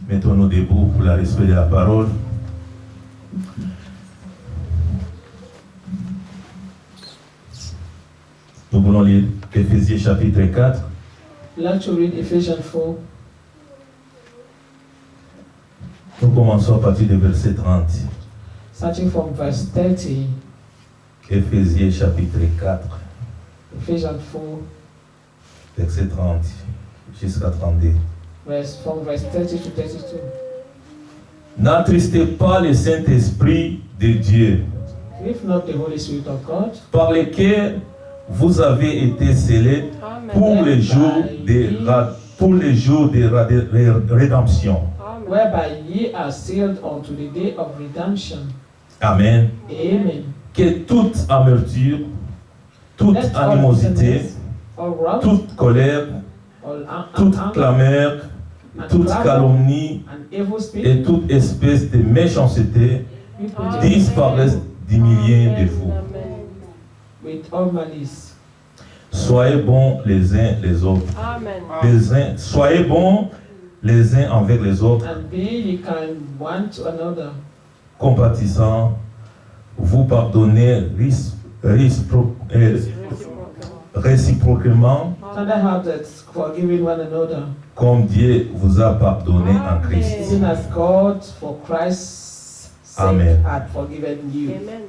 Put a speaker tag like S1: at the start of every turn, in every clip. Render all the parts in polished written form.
S1: Mettons-nous debout pour la respect de la parole. Nous voulons lire Éphésiens chapitre 4.
S2: I'd like to read Ephesians 4.
S1: Nous commençons à partir du verset 30.
S2: Starting from verse 30.
S1: Éphésiens chapitre 4,
S2: Ephesians 4,
S1: verset 30 jusqu'à 32.
S2: from verse 30 to 32.
S1: N'attristez pas le Saint-Esprit de Dieu,
S2: Grieve not the Holy Spirit of God,
S1: par lequel vous avez été scellés pour les jours de rédemption.
S2: whereby ye are sealed unto the day of redemption.
S1: Amen.
S2: Amen.
S1: Que toute amertume, toute
S2: Let all
S1: animosité,
S2: bitterness, all wrath,
S1: toute colère,
S2: all
S1: toute
S2: anger,
S1: clameur, toute calomnie
S2: and evil speech
S1: et toute espèce de méchanceté
S2: be put away
S1: disparaissent du milieu de vous.
S2: with all malice.
S1: Soyez bons les uns les autres.
S3: Amen.
S1: Soyez bons les uns avec les autres,
S2: And be ye kind one to another,
S1: compatissants, vous pardonnez réciproquement,
S2: tender-hearted, forgiving one another,
S1: comme Dieu vous a pardonné en Christ.
S2: even as God for Christ's sake
S1: Amen.
S2: had forgiven you.
S3: Amen.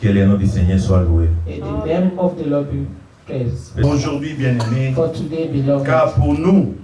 S1: Que le nom du Seigneur soit loué.
S2: In the name of the Lord be praised.
S4: Aujourd'hui, bien-aimés,
S2: For today, beloved,
S4: car pour nous,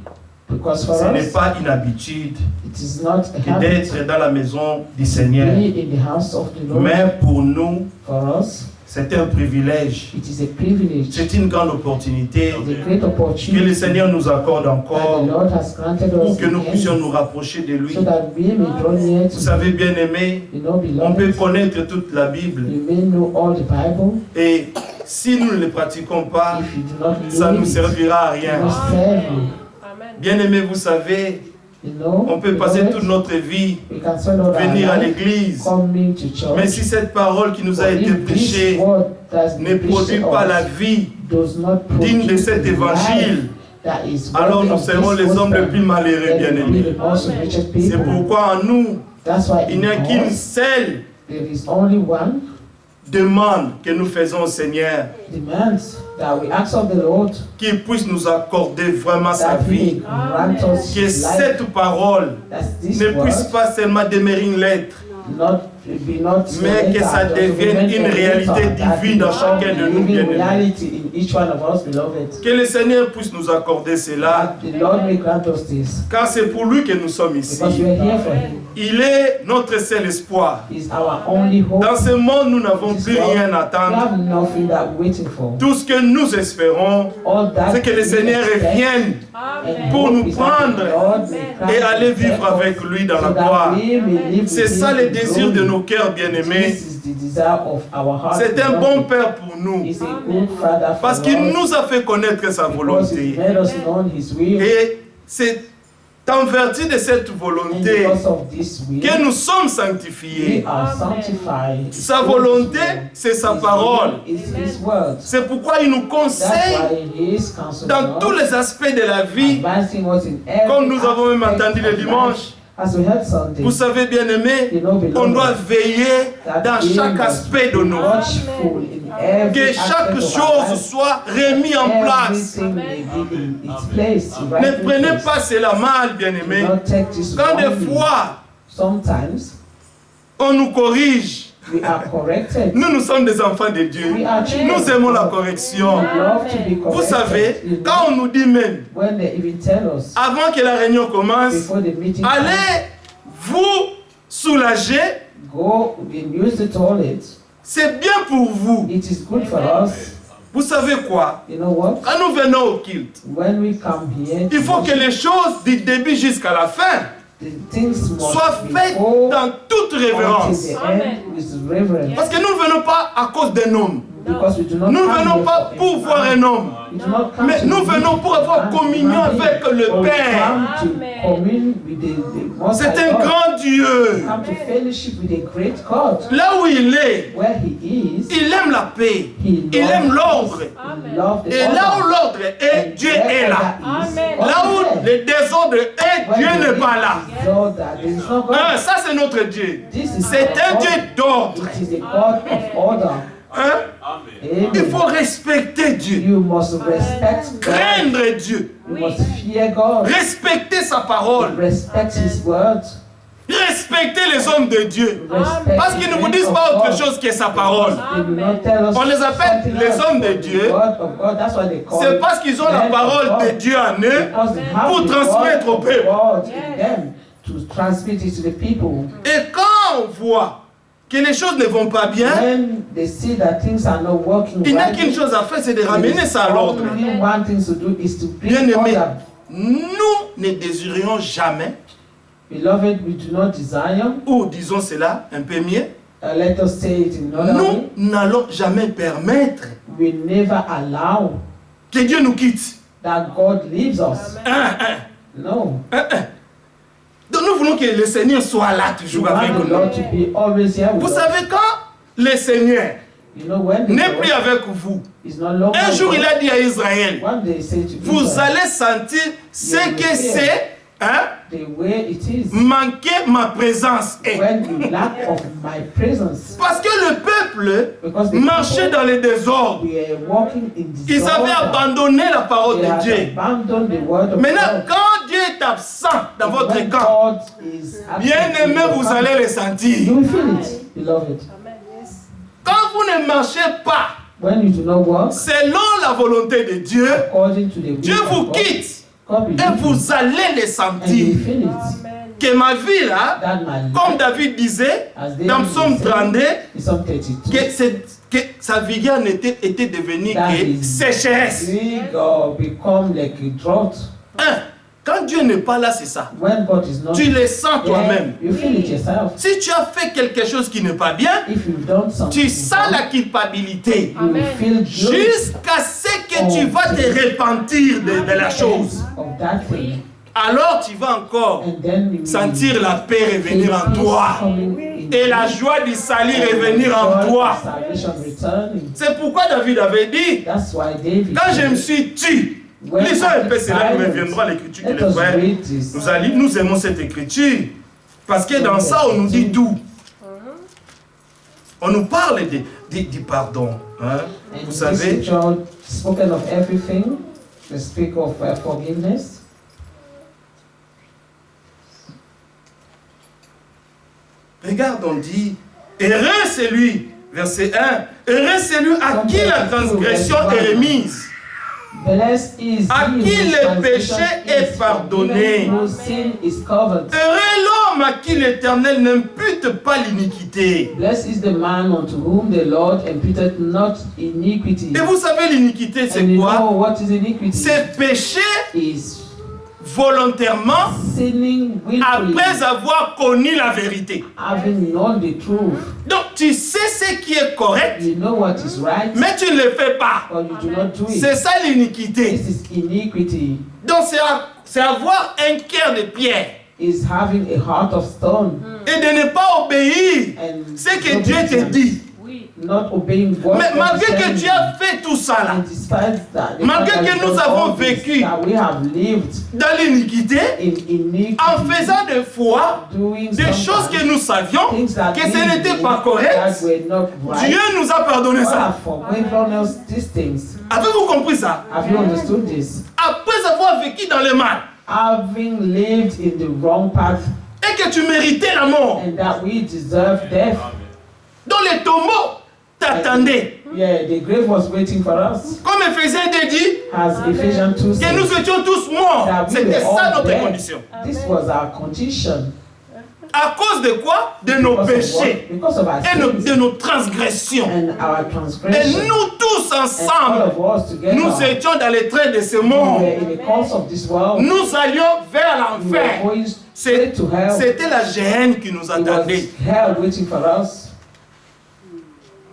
S2: because for
S4: ce n'est
S2: us,
S4: pas une habitude
S2: it is not a
S4: que
S2: habit
S4: d'être dans la maison du
S2: to
S4: Seigneur,
S2: be in the house of the Lord.
S4: mais pour nous,
S2: For us,
S4: c'est un privilège,
S2: it is a privilege,
S4: c'est une grande opportunité
S2: it's a great
S4: que le
S2: opportunity
S4: Seigneur nous accorde
S2: that
S4: encore
S2: the Lord has granted
S4: pour
S2: us
S4: que nous
S2: again,
S4: puissions nous rapprocher de lui.
S2: so that we may draw near
S4: Vous
S2: to
S4: savez, bien-aimés,
S2: you know,
S4: on peut
S2: beloved.
S4: connaître toute la Bible
S2: You may know all the Bible.
S4: et si nous ne le pratiquons pas,
S2: If you do not
S4: ça ne nous
S2: live it,
S4: servira à
S2: it
S4: rien.
S2: will serve you.
S3: Amen.
S4: Bien-aimés, vous savez,
S2: You know,
S4: on peut passer
S2: beloved,
S4: toute notre vie,
S2: we can spend all our
S4: venir à
S2: life
S4: l'église,
S2: coming to church.
S4: mais si cette parole qui nous a
S2: But
S4: été
S2: if this
S4: prêchée
S2: word that's
S4: ne
S2: been preached
S4: produit
S2: to
S4: pas
S2: us
S4: la vie
S2: does not
S4: digne de
S2: produce
S4: cet
S2: the
S4: évangile,
S2: life that is
S4: alors
S2: worthy
S4: nous
S2: of
S4: serons
S2: this
S4: les hommes les
S2: gospel,
S4: plus malheureux,
S2: then we will be
S4: bien-aimés.
S2: the most wretched
S4: C'est
S2: people.
S4: pourquoi en nous,
S2: That's why
S4: il n'y a
S2: in
S4: qu'une
S2: us,
S4: seule
S2: there is only one
S4: demande que nous faisons au Seigneur,
S2: demands that we ask of the Lord
S4: qu'il puisse nous accorder vraiment sa
S2: that He may
S4: vie.
S2: grant us
S4: Que
S2: life,
S4: cette parole
S2: that this
S4: ne
S2: word
S4: puisse pas seulement demeurer une lettre,
S2: be not
S4: mais que ça devienne une réalité divine dans chacun de nous, bien-aimés.
S2: reality in each one of us, beloved.
S4: Que le Seigneur puisse nous accorder cela,
S2: That the Lord may grant us this,
S4: car c'est pour lui que nous sommes ici.
S2: because we are here for Him.
S4: Il est notre seul espoir.
S2: He's our only hope.
S4: Dans ce monde, nous n'avons plus rien à
S2: We
S4: attendre.
S2: have nothing that we're waiting for.
S4: Tout ce que nous espérons,
S2: All that
S4: c'est que le
S2: we
S4: Seigneur
S2: expect
S4: revienne
S2: and
S4: pour
S2: hope
S4: nous
S2: is that
S4: prendre
S2: the Lord may grant
S4: et aller
S2: us
S4: vivre avec lui dans la
S2: so that
S4: gloire.
S2: we may live
S4: C'est
S2: with
S4: ça
S2: Him
S4: le
S2: in
S4: désir de
S2: glory.
S4: nos cœurs bien-aimés.
S2: This is the desire of our heart.
S4: C'est un
S2: beloved.
S4: bon Père pour nous,
S2: He's a good Father for
S4: parce qu'il
S2: us,
S4: nous a fait connaître sa
S2: because He
S4: volonté.
S2: made us know His will.
S4: Et c'est en vertu de cette
S2: And
S4: volonté
S2: because of this will,
S4: que nous sommes
S2: we
S4: sanctifiés.
S2: are sanctified.
S4: Sa volonté, c'est sa
S2: His
S4: parole.
S2: will is His word.
S4: C'est pourquoi il nous
S2: That's
S4: conseille
S2: why He is counseling
S4: dans tous
S2: us,
S4: les aspects de la vie,
S2: advancing us in every
S4: comme nous avons même
S2: aspect
S4: entendu le
S2: of life.
S4: dimanche.
S2: As we heard Sunday,
S4: Vous savez, bien-aimés,
S2: you know,
S4: on
S2: beloved,
S4: doit veiller
S2: that
S4: dans
S2: we
S4: chaque
S2: must
S4: aspect de
S2: be
S4: nos vies.
S2: watchful in every
S4: Que
S2: aspect
S4: chaque
S2: of our
S4: chose
S2: life.
S4: soit remise en place.
S2: Everything may be in its place,
S4: Ne
S2: right
S4: prenez
S2: place.
S4: pas cela mal,
S2: Do
S4: bien-aimés.
S2: not take this
S4: Quand des
S2: wrongly.
S4: fois,
S2: Sometimes
S4: on nous corrige,
S2: we are corrected.
S4: nous sommes des enfants de Dieu.
S2: We are children.
S4: Nous aimons la
S2: We
S4: correction.
S2: love to be corrected.
S4: Vous savez,
S2: You know,
S4: quand on nous dit même,
S2: when they even tell us
S4: avant que la réunion commence,
S2: before the meeting,
S4: allez vous soulager,
S2: go and use the toilet.
S4: c'est bien pour vous.
S2: It is good for us.
S4: Vous savez quoi?
S2: You know what?
S4: Quand nous venons au culte,
S2: When we come here,
S4: il faut que les choses du début jusqu'à la fin
S2: the things must
S4: soient
S2: be
S4: faites
S2: whole
S4: dans toute
S2: until
S4: révérence.
S2: the end with reverence.
S4: Parce que nous ne venons pas à cause d'un homme.
S2: Because we do not
S4: Nous ne
S2: come
S4: venons
S2: here
S4: pas
S2: for
S4: pour
S2: a
S4: voir
S2: man.
S4: un homme.
S2: We do not come
S4: Mais
S2: to
S4: nous
S2: meet
S4: venons pour avoir
S2: a
S4: communion
S2: man
S4: avec
S2: being,
S4: le
S2: but we
S4: Père.
S2: come to
S3: Amen.
S2: commune with the Most
S4: C'est
S2: High
S4: un
S2: God.
S4: grand
S2: We
S4: Dieu.
S2: come to fellowship with a great God.
S4: Là où il est,
S2: Where He is,
S4: il aime la paix.
S2: He
S4: Il aime
S2: loves
S4: l'ordre.
S2: peace.
S3: Amen.
S2: He loves the
S4: Et là où
S2: order.
S4: l'ordre est,
S2: And
S4: Dieu
S2: wherever
S4: est là.
S2: that is,
S3: Amen.
S2: God
S4: Là
S2: is
S4: où
S2: there.
S4: le désordre est,
S2: Where
S4: Dieu
S2: there
S4: n'est
S2: is
S4: pas là.
S2: disorder, there is no God.
S4: Ça c'est notre Dieu.
S2: This is
S4: C'est
S2: our
S4: un
S2: God.
S4: Dieu d'ordre.
S2: It is a God of order.
S4: Hein?
S1: Amen.
S4: Il faut
S2: Amen.
S4: respecter Dieu.
S2: You must respect God.
S4: Craindre Dieu.
S2: You must fear God.
S4: Respecter sa parole.
S2: Respect His word.
S4: Respecter les hommes de Dieu.
S2: Respect
S4: Parce qu'ils ne vous disent pas autre chose que sa parole.
S2: They do not tell us
S4: On les appelle
S2: something
S4: les
S2: else
S4: hommes de
S2: but the
S4: Dieu.
S2: word of God. That's why they call
S4: C'est
S2: it
S4: parce qu'ils ont la
S2: men of
S4: parole
S2: God.
S4: de Dieu en eux.
S2: Because they have
S4: pour
S2: the
S4: transmettre
S2: word
S4: au
S2: of
S4: peuple.
S2: God in them to transmit it to the people.
S4: Et quand on voit que les choses ne vont pas bien,
S2: When they see that things are not working
S4: il n'y a
S2: right,
S4: qu'une chose à faire, c'est de ramener ça à l'ordre.
S2: only one thing to do is to bring
S4: Bien-aimés,
S2: order.
S4: nous ne désirions jamais,
S2: Beloved, we do not desire,
S4: ou disons cela un peu mieux,
S2: let us say it in another way,
S4: nous n'allons jamais permettre
S2: we never allow
S4: que Dieu nous quitte.
S2: that God leaves us. No.
S4: Donc nous voulons que le Seigneur soit là
S2: We
S4: toujours avec
S2: want the
S4: nous.
S2: Lord to be always here with
S4: Vous
S2: us.
S4: savez quand le Seigneur
S2: You know, when the
S4: n'est plus
S2: Lord
S4: avec vous,
S2: is no longer
S4: un jour
S2: with
S4: il
S2: us,
S4: a dit à Israël,
S2: one day he said to
S4: vous
S2: Israel,
S4: allez sentir ce que c'est, hein,
S2: the way it is
S4: manquer ma présence.
S2: when you lack of my presence.
S4: Parce que le peuple
S2: Because the
S4: marchait
S2: people
S4: dans le désordre.
S2: were walking in
S4: Ils avaient
S2: disorder.
S4: abandonné la parole
S2: They
S4: de
S2: had
S4: Dieu.
S2: abandoned the word of
S4: Maintenant,
S2: God.
S4: quand Dieu est absent dans votre
S2: When
S4: camp,
S2: God is absent
S4: bien
S2: in
S4: aimé,
S2: your
S4: vous
S2: camp,
S4: allez le
S2: you
S4: sentir.
S2: will feel it, beloved.
S3: Amen. Yes.
S4: Quand vous ne marchez pas
S2: When you do not walk
S4: selon la volonté de Dieu,
S2: according to the will
S4: Dieu
S2: of
S4: vous
S2: God,
S4: quitte
S2: God will
S4: et
S2: leave you,
S4: vous allez le
S2: and you
S4: sentir.
S2: will feel it.
S3: Amen.
S4: Que ma vie là,
S2: That my
S4: comme
S2: life,
S4: David disait
S2: as David
S4: dans Psaume
S2: said
S4: 32,
S2: in Psalm 32,
S4: que sa vigueur était devenue
S2: that
S4: que
S2: his
S4: sécheresse.
S2: big or become like a drought.
S4: Quand Dieu n'est pas là, c'est ça.
S2: When God is not
S4: Tu le sens toi-même.
S2: you feel it yourself.
S4: Si tu as fait quelque chose qui n'est pas bien,
S2: If you've done something,
S4: tu sens la culpabilité.
S2: you will
S3: Amen.
S2: feel guilt
S4: Jusqu'à ce que tu vas te repentir de la chose.
S2: of that thing.
S4: Alors tu vas encore
S2: And then you
S4: sentir
S2: will
S4: la paix
S2: feel
S4: revenir en
S2: peace
S4: toi.
S2: coming in
S4: Et
S2: you.
S4: la joie du salut
S2: And
S4: revenir
S2: the
S4: en
S2: joy
S4: toi.
S2: of salvation returning.
S4: C'est pourquoi David avait dit,
S2: That's why David
S4: quand je me
S2: said,
S4: suis tué,
S2: when
S4: lisons
S2: I
S4: un peu
S2: keep
S4: cela, nous
S2: silence,
S4: reviendrons à l'écriture que
S2: let
S4: les
S2: us
S4: frères
S2: read this.
S4: nous aimons cette écriture. Parce que dans ça, on nous dit tout. On nous parle du pardon. Hein?
S2: And
S4: Vous
S2: this
S4: savez,
S2: scripture spoken of everything. They speak of forgiveness.
S4: regarde, on dit, heureux c'est lui, verset 1, heureux c'est lui à qui la transgression est remise.
S2: Blessed is
S4: À
S2: he
S4: qui
S2: whose
S4: le
S2: transgression
S4: péché est
S2: is
S4: pardonné.
S2: forgiven, whose sin is covered.
S4: Heureux l'homme à qui l'Éternel n'impute pas l'iniquité.
S2: Blessed is the man unto whom the Lord imputed not iniquity.
S4: Et vous savez, l'iniquité, c'est
S2: And you know
S4: quoi?
S2: what is iniquity?
S4: C'est pécher
S2: Is
S4: volontairement
S2: sinning willfully,
S4: après avoir connu la vérité.
S2: having known the truth.
S4: Donc, tu sais ce qui est correct,
S2: You know what is right,
S4: mais tu ne le fais pas.
S2: but you do not do it.
S4: C'est ça l'iniquité.
S2: This is iniquity.
S4: Donc, c'est avoir un cœur de pierre
S2: Is having a heart of stone
S4: et de ne pas obéir
S2: and
S4: ce que Dieu te dit.
S3: Oui.
S2: not obeying God.
S4: Mais malgré que tu as fait tout ça là,
S2: And despite that, the
S4: malgré
S2: fact that
S4: que nous
S2: God
S4: avons
S2: knows
S4: vécu
S2: that we have lived
S4: dans l'iniquité,
S2: in iniquity,
S4: en faisant des fois
S2: doing
S4: des choses que
S2: sometimes
S4: nous savions
S2: things that
S4: que ce
S2: we
S4: n'était
S2: did
S4: pas correct,
S2: that were not right.
S4: Dieu nous a pardonné
S2: God
S4: ça.
S2: have forgiven us these things.
S4: Avez-vous compris ça?
S2: Have you understood this?
S4: Après avoir vécu dans le mal
S2: Having lived in the wrong path
S4: et que tu méritais la mort,
S2: and that we deserve death.
S4: dont les tombeaux t'attendaient,
S2: Yeah, the grave was waiting for us.
S4: comme Éphésiens 2 dit,
S2: As Ephesians 2
S4: que nous
S2: says,
S4: étions tous morts.
S2: that we
S4: C'était
S2: were
S4: ça
S2: all
S4: notre
S2: dead.
S4: condition.
S2: This was our condition.
S4: À cause de quoi? De nos
S2: Because of
S4: péchés
S2: what? Because of our
S4: et
S2: sins
S4: de nos transgressions.
S2: and our
S4: Et
S2: transgression.
S4: nous tous
S2: And all
S4: ensemble,
S2: of us together,
S4: nous étions dans les trains de ce
S2: we
S4: monde.
S2: were in the course of this world.
S4: Nous allions vers
S2: We were
S4: l'enfer.
S2: going straight to hell.
S4: C'était la géhenne qui nous
S2: It was
S4: attendait.
S2: hell waiting for us.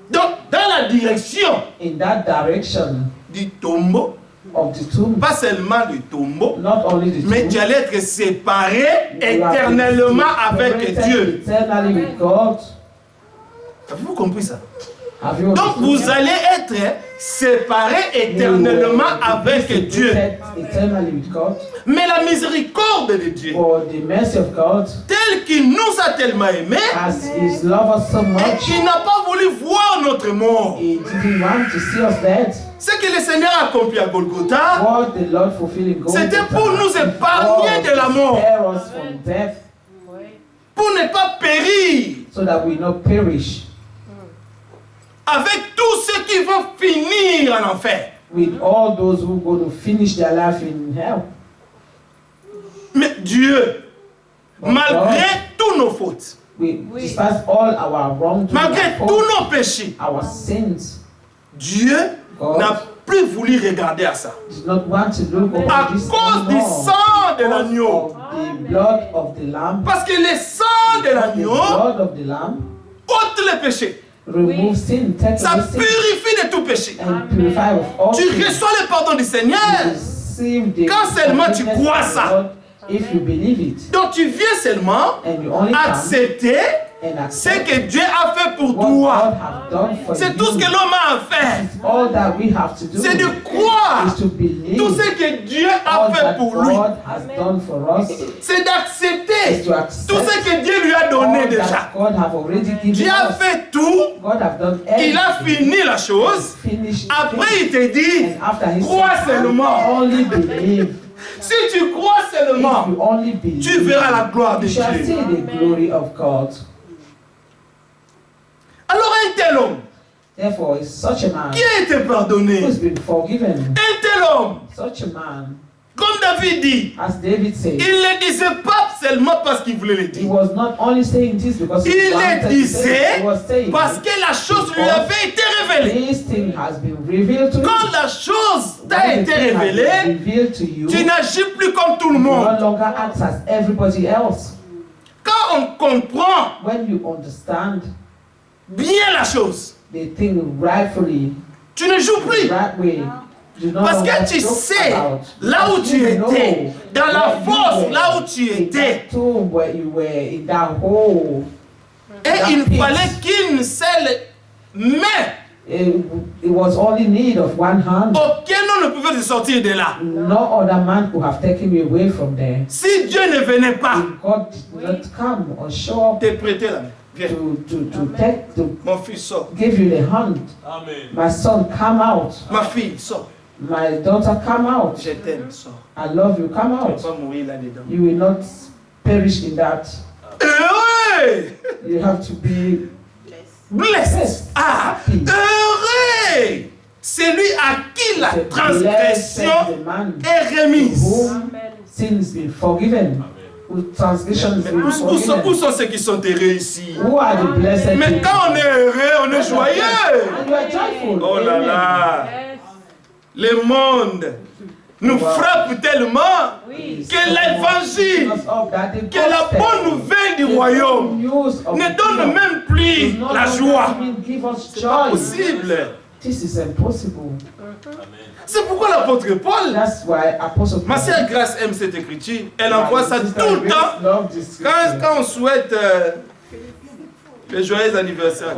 S4: Donc, dans la direction
S2: in that direction
S4: du tombeau,
S2: of the tomb,
S4: pas seulement du tombeau,
S2: not only the
S4: mais
S2: tomb,
S4: tu allais être séparé
S2: you have been
S4: éternellement avec
S2: separated
S4: Dieu.
S2: eternally with God.
S4: Avez-vous compris ça?
S2: Have you
S4: Donc
S2: understood
S4: vous
S2: that?
S4: allez être séparés éternellement avec Dieu.
S2: Eternally with God.
S4: Mais la miséricorde de Dieu,
S2: For the mercy of God,
S4: tel qu'il nous a tellement aimés,
S2: as His love us so
S4: et
S2: much,
S4: qu'il n'a pas voulu voir notre mort.
S2: He didn't want to see us dead.
S4: Ce que le Seigneur a accompli à Golgotha,
S2: What the Lord fulfilling Golgotha,
S4: c'était pour nous épargner de la mort,
S2: spare us from death,
S4: pour ne pas périr
S2: so that we not perish
S4: avec tous ceux qui vont finir en enfer.
S2: with all those who go to finish their life in hell.
S4: Mais Dieu, malgré tous nos fautes,
S2: Despite all our wrongdoings,
S4: malgré tous nos péchés,
S2: our sins,
S4: Dieu
S2: God
S4: n'a plus voulu regarder à ça.
S2: did not want to look
S4: À
S2: over this
S4: cause du
S2: anymore.
S4: sang de
S2: Because
S4: l'agneau.
S2: of the blood of the lamb,
S4: Parce que le sang de
S2: the
S4: l'agneau
S2: blood of the lamb
S4: ôte les péchés.
S2: remove sin, take
S4: Ça
S2: away sin,
S4: purifie de tout péché.
S2: and purify of all
S4: Tu
S2: sin.
S4: reçois le pardon du Seigneur.
S2: Receive the
S4: Quand seulement tu
S2: forgiveness
S4: crois
S2: of
S4: ça.
S2: God if you believe it,
S4: Donc tu viens seulement
S2: and you only come
S4: accepter
S2: and
S4: ce
S2: accept
S4: que Dieu a fait pour
S2: what God
S4: toi.
S2: have done for
S4: C'est tout ce
S2: you.
S4: que l'homme a à faire.
S2: All that we have to do
S4: C'est de croire
S2: is to believe
S4: tout ce que Dieu a
S2: all
S4: fait
S2: that
S4: pour lui.
S2: God has done for us.
S4: C'est
S2: Is
S4: d'accepter
S2: to accept
S4: tout ce que Dieu lui a donné
S2: all
S4: déjà.
S2: that God have already given
S4: Dieu a
S2: us.
S4: fait tout.
S2: God have done
S4: Il a
S2: everything.
S4: fini la chose.
S2: Finished
S4: Après,
S2: it.
S4: il te dit,
S2: And after He
S4: crois
S2: said,
S4: seulement.
S2: only believe.
S4: Si tu crois
S2: If
S4: seulement,
S2: you only believe,
S4: tu verras la gloire de
S2: you shall see
S4: Dieu.
S2: the glory of God.
S4: Alors un tel homme
S2: Therefore, is such a man
S4: qui a été pardonné,
S2: who's been forgiven,
S4: un tel homme,
S2: such a man,
S4: comme David dit,
S2: as David said,
S4: il ne le disait pas seulement parce qu'il voulait le
S2: he
S4: dire.
S2: was not only saying this because he
S4: Il
S2: wanted
S4: le
S2: to say it,
S4: disait
S2: he was saying
S4: parce que la chose lui avait été révélée.
S2: this thing has been revealed to
S4: Quand
S2: you.
S4: la chose t'a
S2: When the
S4: été
S2: thing has been
S4: révélée,
S2: revealed to you,
S4: tu n'agis plus comme tout le
S2: you no
S4: monde.
S2: longer act as everybody else.
S4: Quand on comprend
S2: When you understand
S4: bien la chose,
S2: the thing rightfully,
S4: tu ne joues
S2: the
S4: plus.
S2: right way, you no
S4: Parce
S2: longer
S4: que tu
S2: joke
S4: sais
S2: about.
S4: là où
S2: Because
S4: tu
S2: you know
S4: étais, dans la
S2: where you
S4: fosse
S2: were,
S4: là où tu
S2: in
S4: étais.
S2: that tomb where you were, in that hole.
S4: Et il fallait qu'une seule main,
S2: It was only need of one hand.
S4: aucun homme ne pouvait te sortir de là.
S2: No other man could have taken you away from there.
S4: Si Dieu ne venait pas
S2: If God did not come or show up
S4: te prêter la main, viens,
S2: to
S4: mon fils sort,
S2: give you the hand,
S1: Amen.
S2: my son, come out.
S4: ma fille sort,
S2: My daughter, come out.
S4: je t'aime, sort.
S2: I love you, come
S4: Tu ne
S2: out.
S4: vas pas mourir là-dedans.
S2: You will not perish in that.
S4: Heureux!
S2: You have to be
S4: Blessed! Ah! Heureux! C'est lui à qui la transgression
S2: the man
S4: est
S2: to
S4: remise.
S2: whom sin has been forgiven, whose transgression has
S4: Mais
S2: been
S4: où sont
S2: forgiven.
S4: ceux qui sont heureux ici?
S2: Who are the blessed
S4: Mais
S2: people?
S4: quand on est heureux, on est joyeux.
S2: And you are joyful.
S4: Oh là
S2: Amen.
S4: là! Le monde nous frappe tellement que l'évangile, que la bonne nouvelle du royaume ne donne même plus la joie. C'est pas possible.
S2: This is impossible.
S4: C'est pourquoi l'apôtre Paul,
S2: That's why Apostle
S4: ma sœur Grâce aime cette écriture, elle envoie ça tout le temps quand on souhaite le joyeux anniversaire.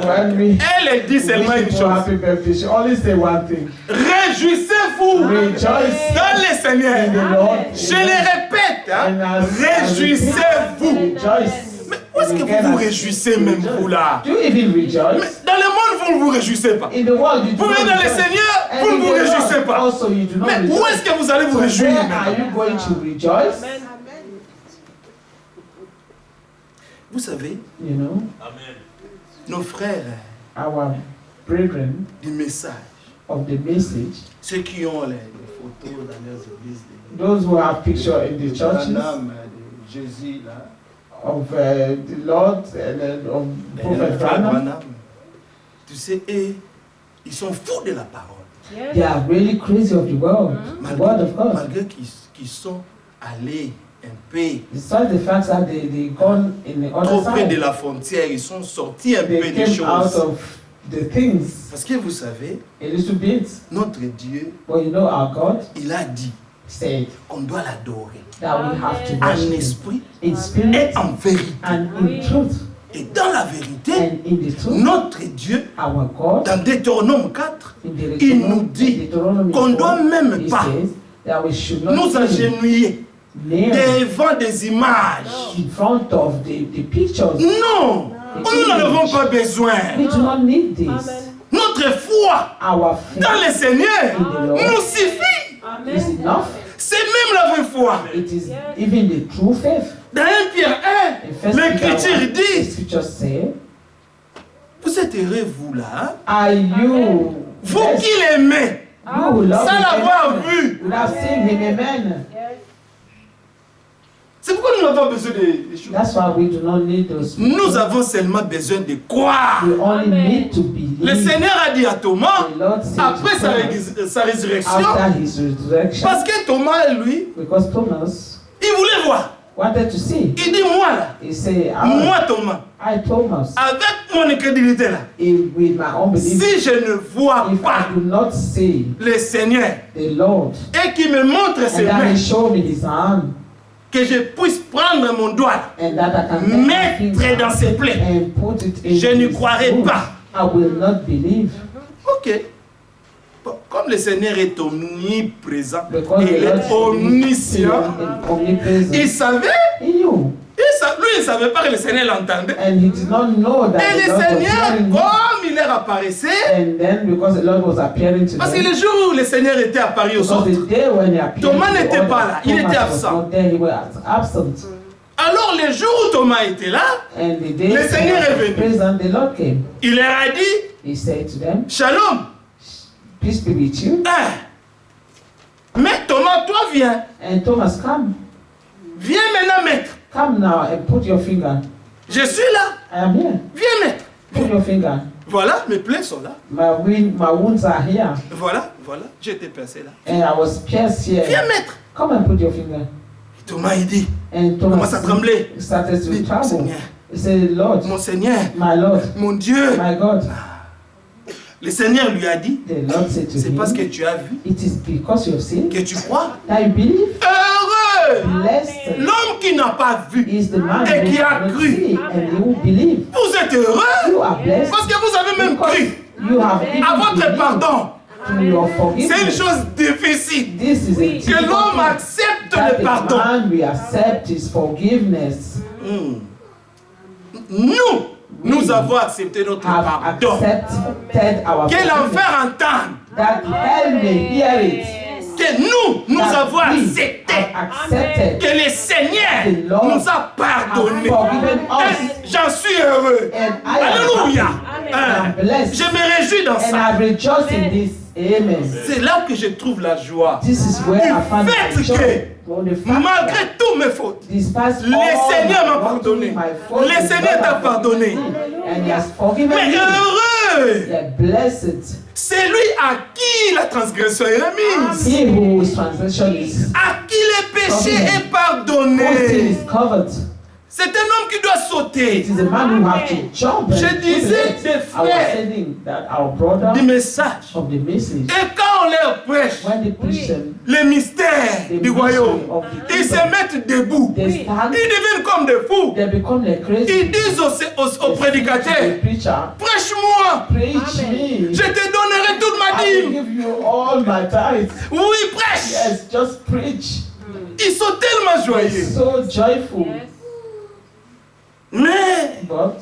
S4: Elle dit seulement une chose.
S2: Happy birthday. She only say one thing.
S4: Réjouissez-vous
S2: Rejoice
S4: dans le Seigneur.
S2: in the Lord.
S4: Je le répète, hein,
S2: And as-
S4: réjouissez-vous.
S2: Rejoice.
S4: Mais où est-ce que vous vous réjouissez même vous là?
S2: Do you even
S4: Mais
S2: rejoice?
S4: dans le monde, vous ne vous réjouissez pas.
S2: In the world, you do
S4: Vous
S2: not
S4: venez dans le
S2: rejoice.
S4: Seigneur,
S2: And
S4: vous ne
S2: in
S4: vous
S2: the world
S4: réjouissez pas.
S2: also, you do not
S4: Mais où
S2: rejoice.
S4: est-ce que vous allez vous
S2: So
S4: réjouir
S2: where
S4: maintenant?
S2: are you going to rejoice?
S4: Vous savez,
S2: You know,
S1: Amen.
S4: nos frères
S2: our brethren
S4: du message,
S2: of the message,
S4: ceux qui ont les photos dans leurs églises,
S2: those who have picture in the
S4: de
S2: churches
S4: Branham, de Jésus, là,
S2: of the Lord and then of
S4: les
S2: Prophet
S4: frères
S2: Branham,
S4: Branham, tu sais, ils sont fous de la parole.
S2: they are really crazy of the word of God.
S4: Malgré qu'ils sont allés un peu
S2: Despite the fact that they gone in the
S4: trop
S2: other
S4: près de
S2: side,
S4: la frontière, ils sont sortis un peu
S2: they
S4: des
S2: came out
S4: choses.
S2: of the things
S4: Parce que vous savez,
S2: a little bit.
S4: notre Dieu,
S2: Well, you know, our God
S4: il a dit
S2: said
S4: qu'on doit l'adorer
S2: that we have to
S4: en
S2: worship Him
S4: esprit
S2: in
S4: et
S2: spirit
S4: en vérité.
S2: and in truth.
S4: Et dans la vérité,
S2: And in the truth,
S4: notre Dieu,
S2: our God,
S4: dans Deutéronome 4,
S2: in
S4: il nous dit qu'on ne doit même pas
S2: that we should not
S4: nous agenouiller
S2: kneel
S4: devant des images.
S2: in front of the pictures.
S4: Non, nous n'en avons pas besoin.
S2: We do not need this.
S4: Notre foi
S2: Our
S4: dans
S2: faith
S4: le Seigneur nous suffit.
S2: is enough.
S4: C'est même la vraie foi.
S2: It is even the true faith.
S4: Dans 1 Pierre
S2: In
S4: 1,
S2: 1
S4: l'Écriture
S2: Peter 1, the
S4: dit,
S2: scriptures say,
S4: vous êtes heureux vous là,
S2: are you
S4: vous
S2: blessed?
S4: qui l'aimez,
S2: You who love
S4: sans
S2: him,
S4: l'avoir
S2: amen.
S4: vu.
S2: Without seeing him, amen.
S4: C'est pourquoi nous n'avons pas besoin des choses.
S2: That's why we do not need those.
S4: Nous avons seulement besoin de croire.
S2: We only need to
S4: Le
S2: believe.
S4: Seigneur a dit à Thomas,
S2: The Lord said
S4: après
S2: to
S4: sa,
S2: Thomas,
S4: sa résurrection,
S2: after his resurrection,
S4: parce que Thomas, lui,
S2: because Thomas
S4: il voulait voir.
S2: wanted to see.
S4: Il dit, moi là,
S2: He said,
S4: moi Thomas,
S2: Thomas,
S4: avec mon incrédulité là,
S2: with my unbelief,
S4: si je ne vois
S2: if
S4: pas
S2: I do not see
S4: le Seigneur
S2: the Lord,
S4: et qu'il me montre ses
S2: and that
S4: mains,
S2: he show me his hand,
S4: que je puisse prendre mon doigt,
S2: and that I can take my
S4: mettre
S2: finger
S4: dans ses plaies,
S2: and put it in
S4: je ne
S2: his
S4: croirai
S2: wound,
S4: pas.
S2: I will not believe.
S4: Ok. Bon, comme le Seigneur est omniprésent,
S2: Because
S4: il
S2: the Lord
S4: est omniscient,
S2: and omnipresent.
S4: il savait,
S2: He knew.
S4: lui il ne savait pas que le Seigneur l'entendait.
S2: And he did not know that
S4: Et
S2: the
S4: le
S2: Lord was
S4: Seigneur,
S2: hearing him.
S4: comme il leur apparaissait,
S2: And then because the Lord was appearing to
S4: parce que
S2: them,
S4: le jour où le Seigneur était apparu aux
S2: because
S4: autres,
S2: the day when he appeared
S4: Thomas
S2: to
S4: n'était
S2: others,
S4: pas là, il
S2: Thomas
S4: était
S2: was
S4: absent.
S2: not there, he was absent.
S4: alors le jour où Thomas était là,
S2: And the day
S4: Le Seigneur est venu.
S2: present, the Lord came.
S4: il leur a dit,
S2: He said to them,
S4: Shalom.
S2: peace be with you.
S4: Mais Thomas, toi viens.
S2: And Thomas, come.
S4: Viens maintenant, maître.
S2: Come now and put your finger.
S4: Je suis là.
S2: I am here.
S4: Viens, maître.
S2: Put your finger.
S4: Voilà, mes plaies sont là.
S2: My wounds are here.
S4: Voilà, j'ai été percé là.
S2: And I was pierced here.
S4: Viens, maître.
S2: Come and put your finger.
S4: Thomas, il dit,
S2: And Thomas
S4: commence à trembler.
S2: started to
S4: Il dit,
S2: tremble.
S4: Seigneur,
S2: He said, Lord,
S4: mon Seigneur,
S2: my Lord,
S4: mon Dieu.
S2: my God.
S4: Le Seigneur lui a dit,
S2: The Lord said to
S4: c'est parce que
S2: him,
S4: tu as vu
S2: it is because you have seen
S4: que tu crois.
S2: that you believe.
S4: Heureux
S2: Blessed
S4: l'homme qui n'a pas vu
S2: is the man
S4: et
S2: who
S4: qui a
S2: cannot
S4: cru.
S2: see and who believe.
S4: Vous êtes heureux
S2: You are blessed
S4: parce que vous avez même
S2: because
S4: cru
S2: you have even
S4: à votre
S2: believed
S4: pardon.
S2: to your
S4: C'est une
S2: forgiveness.
S4: chose difficile
S2: This is a
S4: que
S2: difficult
S4: l'homme
S2: thing,
S4: accepte
S2: that
S4: le
S2: the
S4: pardon.
S2: man will accept his forgiveness.
S4: Nous avons accepté notre
S2: Have
S4: pardon.
S2: accepted our
S4: Que
S2: forgiveness.
S4: l'enfer entende
S2: That hell may hear it.
S4: que nous
S2: That
S4: avons
S2: we
S4: accepté
S2: have accepted.
S4: que le Seigneur
S2: The Lord
S4: nous a pardonné.
S2: has forgiven us.
S4: Et j'en suis heureux.
S2: And I am
S4: Alléluia.
S2: happy. I am blessed.
S4: Je me réjouis dans
S2: And
S4: ça.
S2: I rejoice in this. Amen.
S4: C'est là que je trouve la joie.
S2: This is where I find
S4: Du
S2: my
S4: fait
S2: joy. On the fact
S4: Malgré
S2: that
S4: toutes mes fautes,
S2: despite
S4: le
S2: all
S4: Seigneur
S2: my
S4: m'a pardonné.
S2: my faults,
S4: Le Seigneur
S2: God
S4: t'a
S2: has
S4: pardonné.
S2: forgiven me. And he has forgiven
S4: Mais
S2: me.
S4: heureux,
S2: Yeah, blessed.
S4: c'est lui à qui la transgression est remise,
S2: He whose transgression is
S4: à qui le péché est
S2: whose sin
S4: pardonné.
S2: is covered.
S4: C'est un homme qui doit sauter.
S2: It is a man who have to jump.
S4: Je disais des
S2: I was
S4: frères
S2: saying that our brother
S4: du message.
S2: of the message,
S4: Et quand on leur prêche
S2: when they preach them,
S4: les mystères
S2: the
S4: du royaume,
S2: mystery of the
S4: ils se
S2: kingdom,
S4: mettent debout.
S2: they
S4: Ils
S2: stand,
S4: deviennent comme des fous.
S2: they become like crazy.
S4: Ils disent au prédicateur,
S2: The preacher,
S4: prêche-moi,
S2: preach me.
S4: je te donnerai toute ma
S2: I will
S4: dîme.
S2: give you all my tithes.
S4: Oui, prêche.
S2: Yes, just preach.
S4: Ils sont tellement joyeux.
S2: So joyful.
S4: Mais
S2: But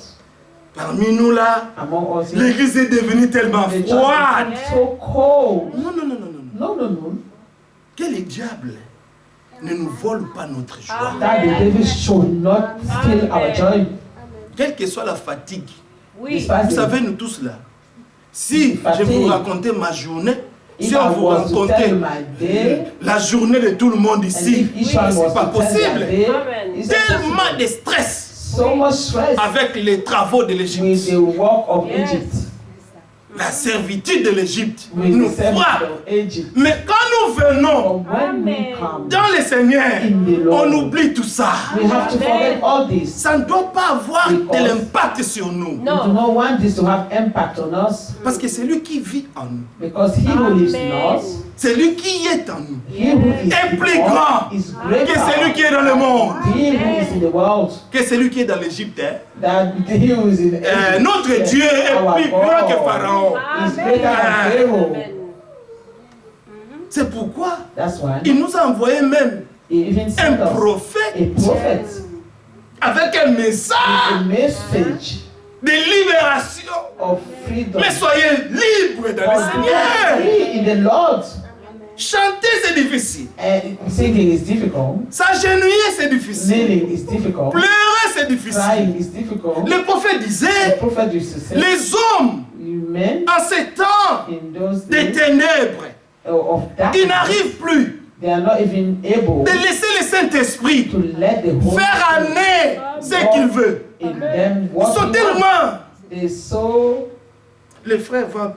S4: parmi nous là,
S2: among us,
S4: l'église est devenue tellement
S2: the church
S4: froide.
S2: is so cold.
S4: Non, non, non, non, non.
S2: No, no, no.
S4: Que les diables ne nous volent pas notre joie.
S2: That the devil should not steal our joy.
S4: Quelle que soit la fatigue.
S2: Despite
S4: Vous
S2: the-
S4: savez, nous tous là. Si je vous racontais ma journée,
S2: If
S4: si
S2: I
S4: on vous
S2: was to tell
S4: racontait
S2: my day,
S4: la journée de tout le monde
S2: and
S4: ici,
S2: if each one was
S4: c'est pas
S2: to tell
S4: possible.
S2: their day, it's not
S4: Tellement
S2: possible.
S4: de stress
S2: So much stress
S4: avec les travaux de
S2: with
S4: l'Égypte.
S2: the work of Egypt,
S4: La servitude de l'Égypte
S2: with
S4: nous
S2: the service
S4: frappe.
S2: of Egypt.
S4: Mais quand nous nous venons
S2: But when we come,
S4: dans le Seigneur,
S2: In the Lord.
S4: on oublie tout ça.
S2: we have to forget all this.
S4: Ça ne doit pas avoir de
S2: Because-
S4: l'impact sur nous.
S2: We do not want this to have impact on us,
S4: Parce que c'est lui qui vit en nous.
S2: because He who lives in us,
S4: C'est lui qui est en nous.
S2: He who is
S4: Est
S2: in
S4: plus
S2: us,
S4: grand
S2: is
S4: que celui qui
S2: greater.
S4: est dans le monde.
S2: He who is in the world,
S4: Que celui qui est dans l'Égypte. Hein.
S2: that he who is in Egypt,
S4: Notre Dieu est
S2: our
S4: plus grand que
S2: God
S4: Pharaon.
S2: is greater than Pharaoh.
S4: C'est pourquoi
S2: That's why
S4: il nous a envoyé même
S2: He even
S4: un
S2: sent us
S4: prophète
S2: a prophet
S4: avec un message
S2: with a message
S4: de libération.
S2: of freedom.
S4: Mais soyez libres dans le
S2: But
S4: Seigneur.
S2: free in the Lord.
S4: Chanter, c'est difficile.
S2: And singing is difficult.
S4: S'agenouiller, c'est difficile.
S2: Kneeling is difficult.
S4: Pleurer, c'est difficile.
S2: Crying is difficult.
S4: Le prophète
S2: The
S4: disait,
S2: prophet used to say,
S4: les hommes,
S2: you men
S4: en ces temps
S2: in those
S4: des
S2: days
S4: ténèbres,
S2: of
S4: ils
S2: darkness,
S4: n'arrivent plus
S2: they are not even able
S4: de laisser le Saint-Esprit
S2: to let the Holy
S4: faire en
S2: Spirit
S4: eux ce qu'il veut.
S2: in them
S4: Ils sont
S2: working.
S4: tellement...
S2: They're so
S4: Les frères vont...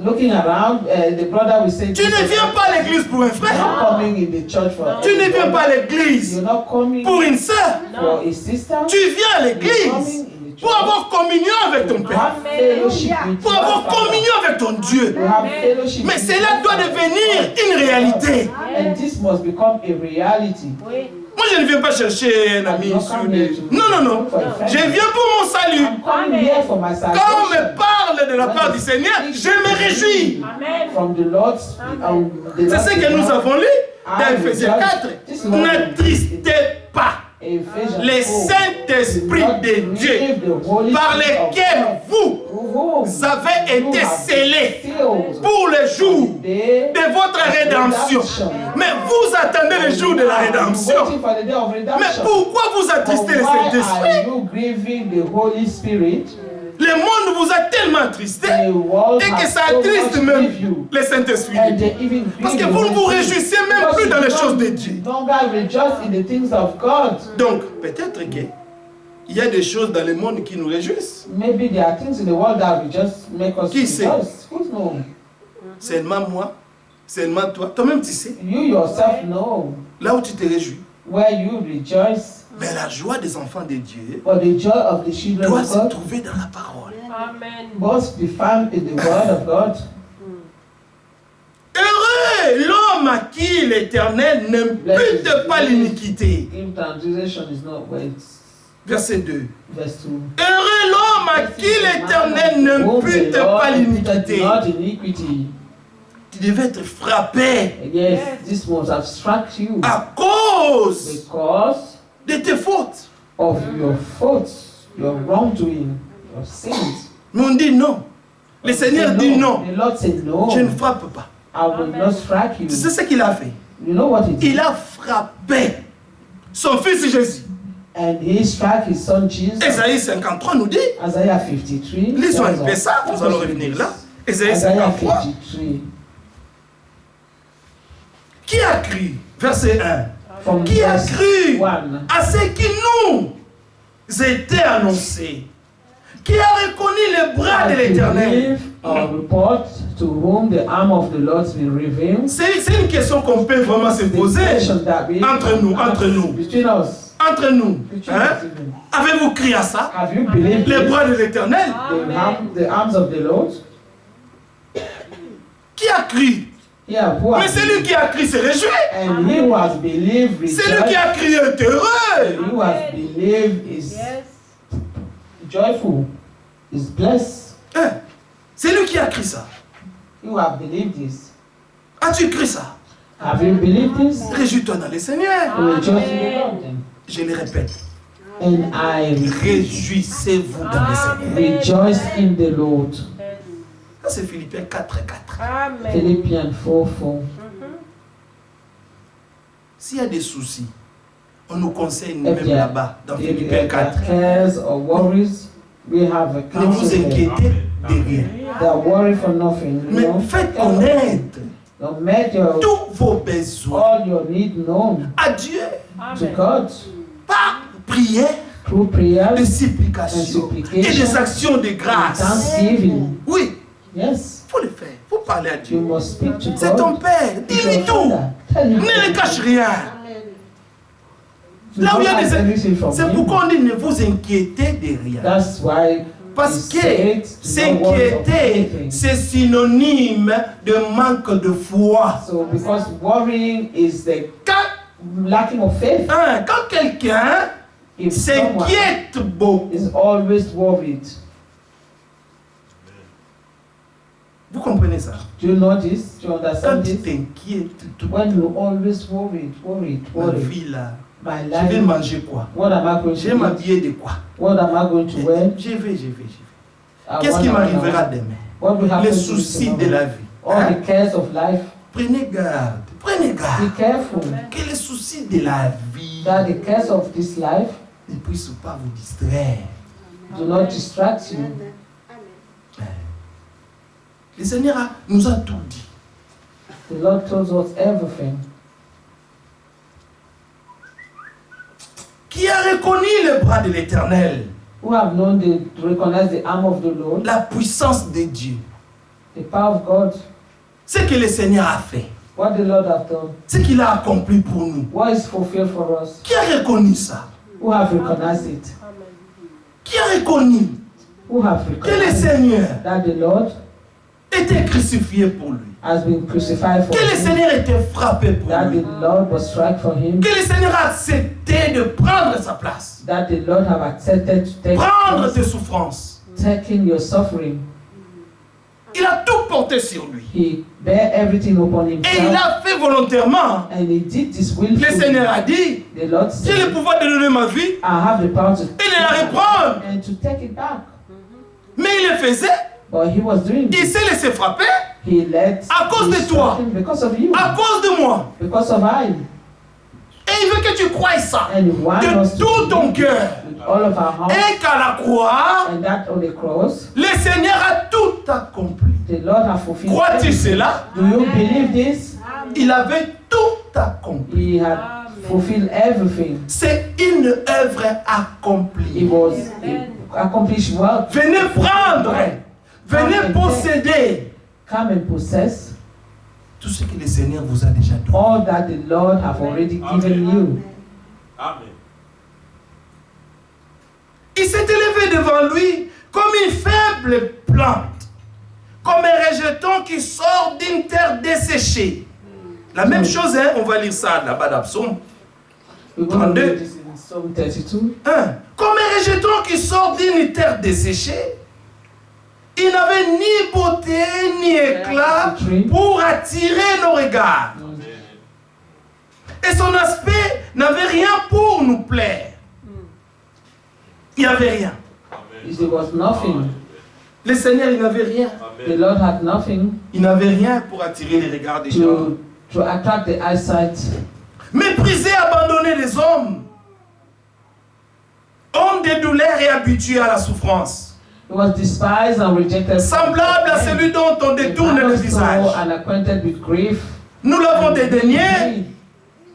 S2: looking around. The brother will say,
S4: Tu ne viens pas à l'église pour un
S2: You're
S4: frère.
S2: not coming in the church for
S4: Tu ne viens pas à
S2: everybody.
S4: l'église
S2: You're not coming
S4: pour une sœur.
S2: for a sister.
S4: Tu viens à
S2: You're coming
S4: l'église
S2: in the
S4: pour
S2: church
S4: avoir communion avec ton
S2: to
S4: Père.
S2: have fellowship with
S4: Pour
S2: your
S4: avoir
S2: Father.
S4: communion avec ton Dieu.
S2: To have fellowship
S4: Mais
S2: with
S4: cela
S2: your
S4: doit
S2: Father.
S4: devenir une réalité.
S2: And this must become a reality.
S4: Moi, je ne viens pas chercher un ami sur des... Non, non, non. Je viens pour mon salut.
S2: I'm coming here for my
S4: Quand on
S2: salvation.
S4: me parle de la part du Seigneur, je me réjouis.
S2: From the Lord.
S4: C'est ce que nous avons lu dans Ephésiens 4. N'attristez pas le Saint-Esprit de Dieu par lequel vous avez été scellés pour le jour de votre rédemption. Mais vous attendez le jour de la rédemption. Mais pourquoi vous attristez le Saint-Esprit? Le monde vous a tellement attristé et que ça attriste même le Saint-Esprit. Parce que vous ne vous réjouissez même plus dans les choses de Dieu. Donc, peut-être qu'il y a des choses dans le monde qui nous réjouissent.
S2: Maybe there are things in the world that will just make us
S4: Qui sait?
S2: rejoice. Who knows?
S4: Seulement moi, seulement toi. Toi-même, tu sais,
S2: You yourself know
S4: là où tu te réjouis.
S2: where you rejoice,
S4: Mais la joie des enfants de Dieu
S2: but the joy of the children
S4: doit
S2: of
S4: se
S2: God
S4: trouver dans la parole.
S2: must be found in the word of God.
S4: Heureux l'homme à qui l'Éternel n'impute pas l'iniquité.
S2: If translation is not where it's
S4: Verset 2.
S2: verse 2.
S4: Heureux l'homme à qui l'Éternel n'impute pas l'iniquité.
S2: Not iniquity.
S4: Tu devais être frappé
S2: And yes, this must have struck you
S4: à cause
S2: because
S4: de tes fautes.
S2: of your faults, your wrongdoing, your sins.
S4: Mais on dit non. Le Seigneur
S2: Say
S4: dit non.
S2: The Lord said no.
S4: Je ne frappe pas.
S2: I will not strike you.
S4: Tu sais ce qu'il a fait?
S2: You know what he did?
S4: Il a frappé son fils Jésus.
S2: And he struck his son Jesus.
S4: Ésaïe 53 nous dit,
S2: Isaiah 53.
S4: lisons un
S2: tells
S4: peu
S2: us-
S4: ça, nous allons revenir là. Ésaïe
S2: Isaiah
S4: 53.
S2: 53.
S4: Qui a cru? Verset 1.
S2: From
S4: Qui a
S2: verse
S4: cru
S2: 1.
S4: à ce qui nous était annoncé? Qui a reconnu les bras de l'Éternel?
S2: Believe our report to whom the arm of the Lord will reveal.
S4: C'est une question qu'on peut vraiment se
S2: The
S4: poser
S2: question that we
S4: entre nous, entre nous.
S2: between us.
S4: Entre nous.
S2: Between
S4: Hein?
S2: us even.
S4: Avez-vous crié à ça?
S2: Have you believed
S4: Les
S2: it?
S4: bras de l'Éternel?
S2: The arms of the Lord?
S4: Qui a cru?
S2: Yeah, who
S4: Mais
S2: has
S4: celui qui a cru se réjouit.
S2: and he who has believed
S4: Celui qui
S2: rejoice.
S4: a crié est
S2: He
S4: heureux.
S2: who has believed is joyful, is blessed.
S4: Hein? Celui qui a cru ça.
S2: He who has believed this.
S4: As-tu cru ça?
S2: Have you believed this?
S4: Réjouis-toi dans le Seigneur.
S2: Rejoice in the Lord then.
S4: Je le répète.
S2: And I
S4: Réjouissez-vous dans le Seigneur.
S2: rejoice in the Lord.
S4: Ça c'est Philippiens 4:4.
S2: Philippians 4:4.
S4: S'il y a des soucis, on nous conseille
S2: If
S4: nous-mêmes
S2: there
S4: là-bas, dans
S2: if
S4: Philippiens
S2: there are
S4: 4.
S2: cares or worries, we have a
S4: Ne vous
S2: counselor.
S4: inquiétez de rien.
S2: They are worried for nothing. You
S4: Mais
S2: know?
S4: faites connaître
S2: Don't make your
S4: tous vos besoins
S2: all your need known
S4: à Dieu
S2: to God
S4: par prière,
S2: through prayers
S4: des supplications et des actions de grâce.
S2: thanksgiving.
S4: Oui,
S2: Yes,
S4: il faut le faire. Il ne faut parler à Dieu.
S2: You must speak to
S4: C'est
S2: God.
S4: ton père. Dis-lui tout. Ne lui cache rien.
S2: You
S4: Là où il y
S2: don't
S4: a
S2: hide
S4: des...
S2: anything from
S4: C'est
S2: him.
S4: pourquoi on dit ne vous inquiétez de rien.
S2: That's why
S4: Parce
S2: he
S4: que
S2: said, do not worry of
S4: s'inquiéter,
S2: anything.
S4: c'est synonyme de manque de foi.
S2: So because worrying is the
S4: Quand,
S2: lacking of faith.
S4: quand quelqu'un
S2: If someone
S4: s'inquiète beaucoup,
S2: is always worried,
S4: vous comprenez ça?
S2: do you know this? Do you
S4: Quand
S2: understand
S4: tu
S2: this?
S4: t'inquiètes tout
S2: When you always worried,
S4: ma
S2: worried,
S4: vie là,
S2: my
S4: je vais
S2: life,
S4: manger quoi?
S2: what am I going
S4: Je vais
S2: to eat?
S4: m'habiller de quoi?
S2: What am I going to wear?
S4: Je vais.
S2: I
S4: Qu'est-ce qui
S2: wonder
S4: m'arrivera
S2: now,
S4: demain?
S2: what will happen
S4: Les
S2: to me
S4: soucis de
S2: tomorrow?
S4: la vie.
S2: All
S4: Hein?
S2: the cares of life.
S4: Prenez garde. Prenez garde.
S2: Be careful
S4: Que les soucis de la vie
S2: that the cares of this life
S4: ne puissent pas vous distraire.
S2: do not distract you.
S4: Le Seigneur nous a tout dit.
S2: The Lord told us everything.
S4: Qui a reconnu le bras de l'Éternel,
S2: Who have known to recognize the arm of the Lord,
S4: la puissance de Dieu,
S2: the power of God,
S4: ce que le Seigneur a fait,
S2: what the Lord have done,
S4: ce qu'il a accompli pour nous.
S2: what is fulfilled for us.
S4: Qui a reconnu ça?
S2: Who have recognized it?
S4: Qui a reconnu
S2: Who have
S4: que le
S2: recognized
S4: Seigneur
S2: that the Lord
S4: était crucifié pour lui,
S2: has been crucified for
S4: que le
S2: him,
S4: Seigneur était frappé pour
S2: that
S4: lui,
S2: the Lord was struck for him,
S4: que le Seigneur a accepté de prendre sa place,
S2: that the Lord have accepted to
S4: prendre tes souffrances.
S2: taking your suffering.
S4: Il a tout porté sur lui.
S2: He bear everything upon
S4: Et il
S2: himself,
S4: a fait volontairement.
S2: and he did this
S4: Le
S2: willfully.
S4: Seigneur a dit,
S2: The Lord
S4: j'ai le
S2: said,
S4: pouvoir de donner ma vie
S2: I have the power to
S4: et de la reprendre.
S2: and to take it back.
S4: Mais il le faisait,
S2: But he was doing
S4: il
S2: this.
S4: s'est laissé frapper
S2: He let
S4: à cause de
S2: his
S4: toi,
S2: suffering because of you,
S4: à cause de moi.
S2: because of I.
S4: Et il veut que tu croies ça
S2: And he wants us
S4: de
S2: to
S4: tout ton
S2: believe
S4: cœur.
S2: with all of our heart,
S4: Et qu'à la croix,
S2: and that on the cross,
S4: le Seigneur a tout accompli.
S2: the Lord has fulfilled
S4: Crois-tu
S2: everything.
S4: cela?
S2: Do you believe this?
S4: Il avait tout accompli.
S2: He had fulfilled everything.
S4: C'est une œuvre
S2: It
S4: accomplie.
S2: was accomplished work.
S4: Venez prendre, venez posséder
S2: Come and possess
S4: tout ce que le Seigneur vous a déjà donné.
S2: all that the Lord have already given you.
S1: Amen.
S4: Il s'est élevé devant lui comme une faible plante, comme un rejeton qui sort d'une terre desséchée. La même chose, hein, on va lire ça là-bas dans Psaume.
S2: We're going to
S4: 32.
S2: read this in Psalm 32.
S4: Hein, comme un rejeton qui sort d'une terre desséchée. Il n'avait ni beauté ni éclat pour attirer nos regards. Et son aspect n'avait rien pour nous plaire. Il n'y avait rien.
S2: There was nothing.
S4: Le Seigneur, il n'avait rien.
S2: The Lord had nothing
S4: Il n'avait rien pour attirer les regards des gens.
S2: to attract the eyesight.
S4: Méprisé, abandonné des hommes. Homme de douleur et habitué à la souffrance.
S2: He was despised and rejected.
S4: Semblable à celui dont on détourne le visage.
S2: And acquainted with grief.
S4: Nous l'avons dédaigné.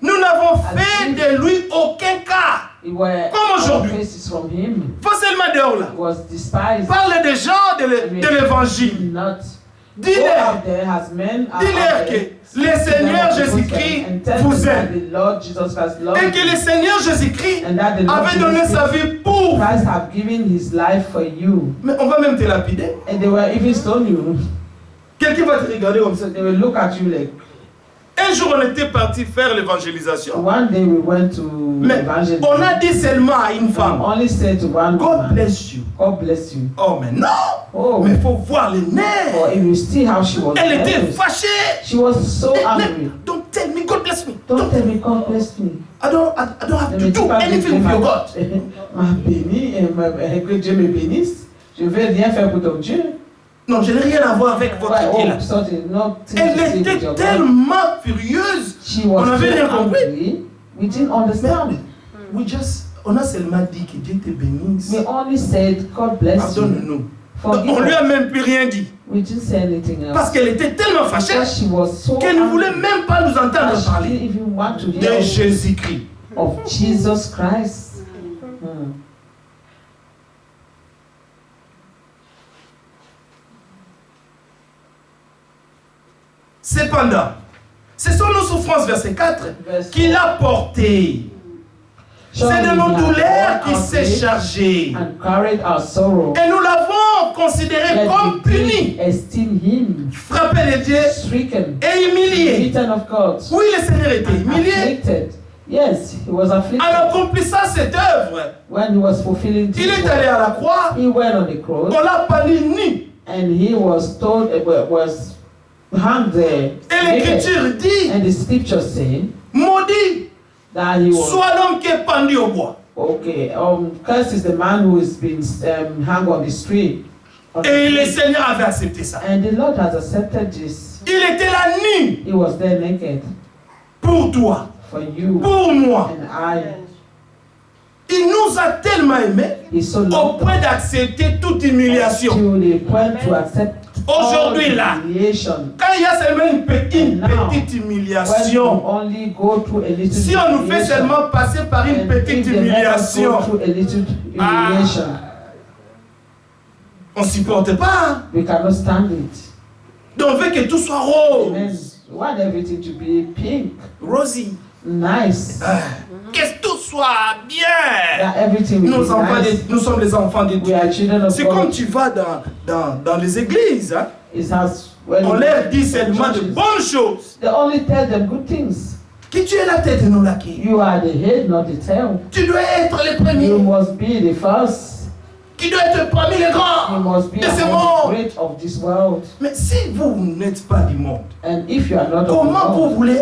S4: Nous n'avons fait de lui aucun cas. Comme aujourd'hui.
S2: From him.
S4: Pas seulement dehors là.
S2: Was despised.
S4: Parle des gens de l'évangile. Dis-leur que le Seigneur Jésus-Christ vous aime. Et que le Seigneur Jésus-Christ avait donné sa vie pour vous. Mais on va même te lapider. Quelqu'un va te regarder comme ça. Un jour, on était parti faire l'évangélisation. Mais on a dit seulement à une femme, God bless you. Oh, mais non!
S2: Oh.
S4: Mais il faut voir les nerfs. Elle était fâchée.
S2: She was so angry.
S4: Don't tell me God bless me.
S2: Don't tell me God bless me.
S4: I don't have to do anything with your God.
S2: Que Dieu me bénisse. Je ne vais rien faire pour ton Dieu.
S4: Non, je n'ai rien à voir avec votre Dieu là. Elle était tellement furieuse. On n'avait rien compris.
S2: We didn't understand.
S4: On a seulement dit que Dieu te bénisse.
S2: We only said God bless you.
S4: Pardonne-nous. On lui a même plus rien dit.
S2: We didn't say anything else.
S4: Parce qu'elle était tellement fâchée qu'elle ne voulait même pas nous entendre parler de Jésus-Christ.
S2: Of Jesus Christ.
S4: Cependant, ce sont nos souffrances, verset 4, qu'il a portées. C'est de nos douleurs qu'il s'est chargé. Et nous l'avons considéré comme puni, frappé de Dieu et humilié. Oui, le Seigneur était humilié.
S2: Yes, he was afflicted.
S4: En accomplissant cette œuvre,
S2: when he was fulfilling
S4: il est allé à la croix.
S2: He went on the cross.
S4: On l'a pendu nu.
S2: And he was told, was hung there.
S4: Et l'Écriture dit,
S2: and the scripture say,
S4: maudit
S2: that he was,
S4: soit l'homme qui est pendu au bois.
S2: Okay, cursed is the man who has been hung on the tree.
S4: Et le Seigneur avait accepté ça.
S2: And the Lord has accepted this.
S4: Il était là nu.
S2: He was there naked.
S4: Pour toi.
S2: For you.
S4: Pour moi.
S2: And I.
S4: Il nous a tellement aimés au point d'accepter toute humiliation. Aujourd'hui là, quand il y a seulement une petite humiliation, si on nous fait seulement passer par une petite humiliation, on ne supporte pas.
S2: We cannot stand it.
S4: Donc on veut que tout soit rose.
S2: We want everything to be pink.
S4: Rosy.
S2: Nice.
S4: Que tout soit bien.
S2: Nous
S4: sommes les enfants de Dieu. C'est comme tu vas dans les églises. Hein? On leur dit seulement de bonnes choses.
S2: They only tell them good things.
S4: Que tu es la tête et non la queue.
S2: You are the head, not the tail.
S4: Tu dois être le premier.
S2: You must be the first.
S4: Qui doit être parmi les grands de ce monde. Mais si vous n'êtes pas du monde, comment vous voulez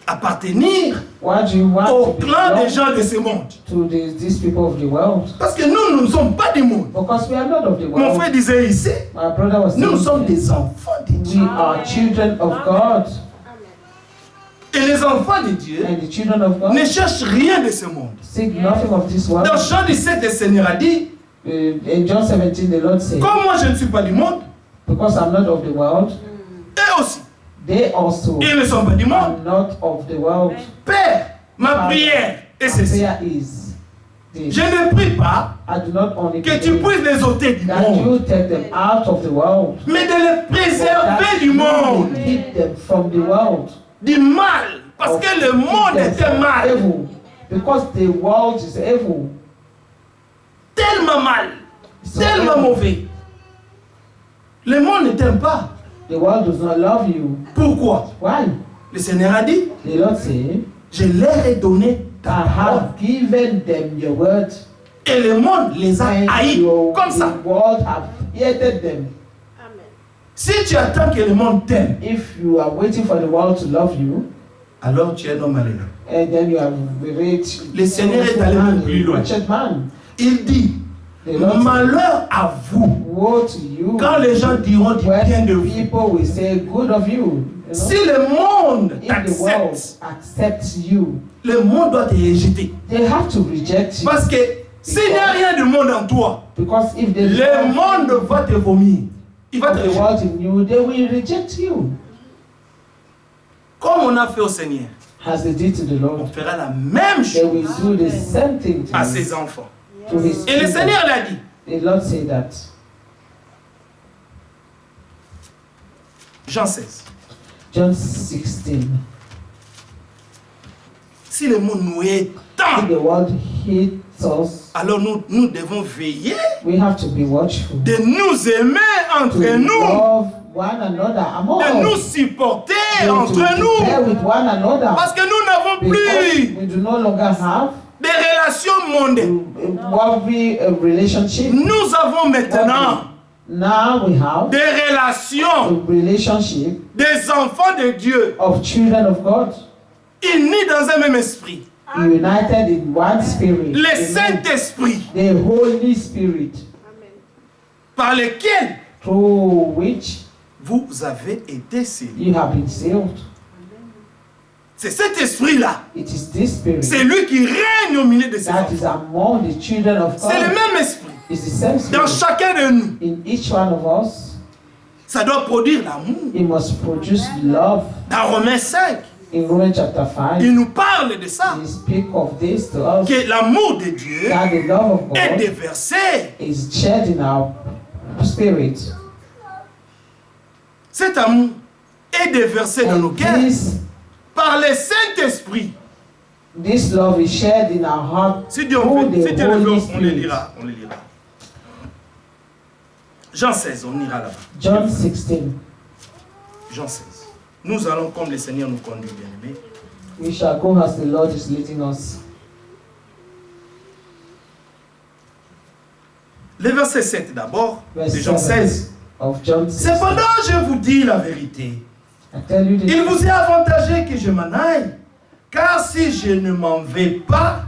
S4: appartenir au clan des gens de ce monde? Parce que nous ne sommes pas du monde. Mon frère disait ici, nous sommes des enfants de Dieu. Et les enfants de Dieu ne cherchent rien de ce monde. Dans Jean 17, le Seigneur a dit,
S2: in John 17, the Lord said,
S4: comme moi je ne suis pas du monde,
S2: because I'm not of the world,
S4: eux aussi,
S2: they also
S4: ils ne sont pas du monde.
S2: are not of the world.
S4: Père, ma prière est ceci. Je ne prie pas que tu puisses les ôter du monde, mais de les préserver du monde, du mal, parce que le monde est un mal.
S2: Because the world is evil.
S4: Tellement mal, tellement mauvais. Le monde ne t'aime pas.
S2: The world does not love you.
S4: Pourquoi?
S2: Why?
S4: Le Seigneur a dit,
S2: the Lord said,
S4: je leur ai donné ta parole.
S2: Given them your word.
S4: Et le monde les a haïs comme ça.
S2: The world have hated them.
S3: Amen.
S4: Si tu attends que le monde t'aime,
S2: if you are waiting for the world to love you,
S4: alors tu es un homme malheureux.
S2: And then you are
S4: le Seigneur est allé même plus loin. Il dit, malheur à vous quand les gens diront du bien de vous. Si le monde t'accepte, le monde doit te rejeter. Parce que s'il n'y a rien de monde en toi, le monde va te vomir. Il va te rejeter. Comme on a fait au Seigneur, on fera la même chose à ses enfants. Et le Seigneur l'a dit.
S2: The Lord said that.
S4: Jean 16.
S2: John 16.
S4: Si le monde nous hait tant,
S2: if the world hates us,
S4: alors nous devons veiller
S2: we have to be watchful.
S4: De nous aimer entre nous.
S2: Love one another among
S4: de nous supporter entre nous.
S2: With one another.
S4: Parce que nous n'avons plus
S2: we do no longer have
S4: des relations mondaines.
S2: Relationship.
S4: Nous avons maintenant
S2: now we have
S4: des relations,
S2: relationship
S4: des enfants de Dieu,
S2: of children of God,
S4: unis dans un même esprit.
S2: United in one spirit.
S4: Le Saint-Esprit,
S2: the Holy Spirit,
S4: par lequel
S2: through which
S4: vous avez été scellés.
S2: You have been sealed.
S4: C'est cet esprit-là.
S2: C'est
S4: lui qui règne au milieu de ses enfants. C'est le même esprit. Dans chacun de nous.
S2: In each one of us,
S4: ça doit produire l'amour.
S2: It must produce love.
S4: Dans Romains 5,
S2: in Romans chapter 5,
S4: il nous parle de ça.
S2: He speak of this to us,
S4: que l'amour de Dieu
S2: that the love of God
S4: est déversé.
S2: Is shed in our spirit.
S4: Cet amour est déversé dans nos cœurs par le Saint-Esprit.
S2: This love is shared in our heart.
S4: Si Dieu le veut, on les lira. Jean 16, on ira là-bas.
S2: John 16.
S4: Jean 16. Nous allons comme le Seigneur nous conduit, bien-aimés.
S2: We shall go as the Lord is leading us.
S4: Le verset 7 d'abord, de Jean 16.
S2: Of John 16.
S4: Cependant, je vous dis la vérité.
S2: I tell you the
S4: Il vous est avantagé que je m'en aille, car si je ne m'en vais pas,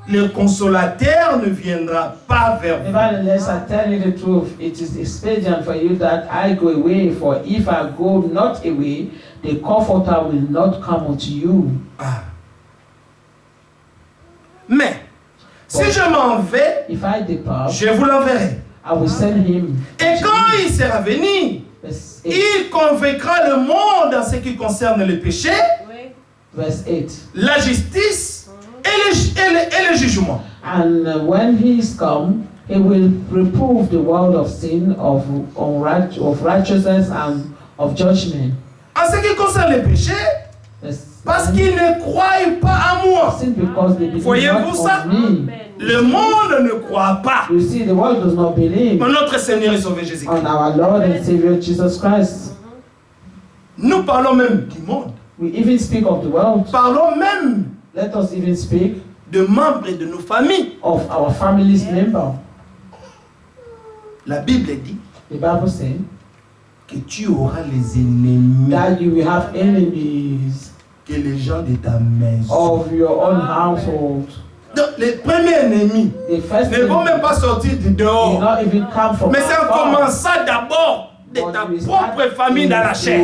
S4: le consolateur ne viendra pas vers vous.
S2: Nevertheless, I tell you the truth, it is expedient for you that I go away, for if I go not away, the Comforter will not come unto you.
S4: Ah. Mais, si je m'en vais,
S2: if I depart,
S4: je vous l'enverrai.
S2: I will send him.
S4: Et quand il sera venu, il convaincra le monde en ce qui concerne le péché,
S2: Verse 8.
S4: la justice et le jugement.
S2: And when he is come, he will reprove the world of sin, of righteousness, and of judgment.
S4: En ce qui concerne le péché, parce qu'ils ne croient pas à moi. Voyez-vous ça? Le monde ne croit pas.
S2: You see, the world does not believe
S4: en notre Seigneur et Sauveur Jésus-Christ.
S2: on our Lord and Savior Jesus Christ.
S4: Nous parlons même du monde.
S2: We even speak of the world.
S4: Parlons même
S2: Let us even speak
S4: de membres de nos familles.
S2: of our family's member.
S4: La Bible dit
S2: The Bible says
S4: que tu auras les ennemis
S2: that you will have enemies
S4: que les gens de ta maison.
S2: of your own household.
S4: Donc les premiers ennemis
S2: The first
S4: ne vont même pas sortir du
S2: will
S4: dehors.
S2: not even come from
S4: Mais c'est en
S2: afar.
S4: commençant d'abord de ta
S2: But you
S4: propre
S2: start
S4: famille dans la chair.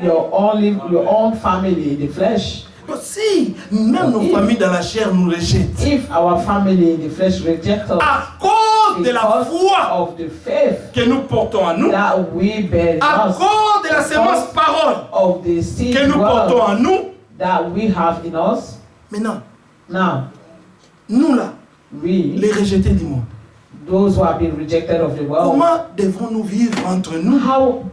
S2: Your own family, the flesh.
S4: Si même nos familles dans la chair nous rejettent,
S2: If our family in the flesh reject us
S4: à cause de la
S2: because
S4: foi
S2: of the faith
S4: que nous portons en nous,
S2: that we bear in
S4: à
S2: us,
S4: cause de la sémence parole
S2: of the seed
S4: que nous portons en
S2: word
S4: nous,
S2: that we have in us,
S4: maintenant,
S2: now
S4: nous là,
S2: we,
S4: les rejetés du monde,
S2: those who have been rejected of the world,
S4: comment devons-nous vivre entre nous?
S2: how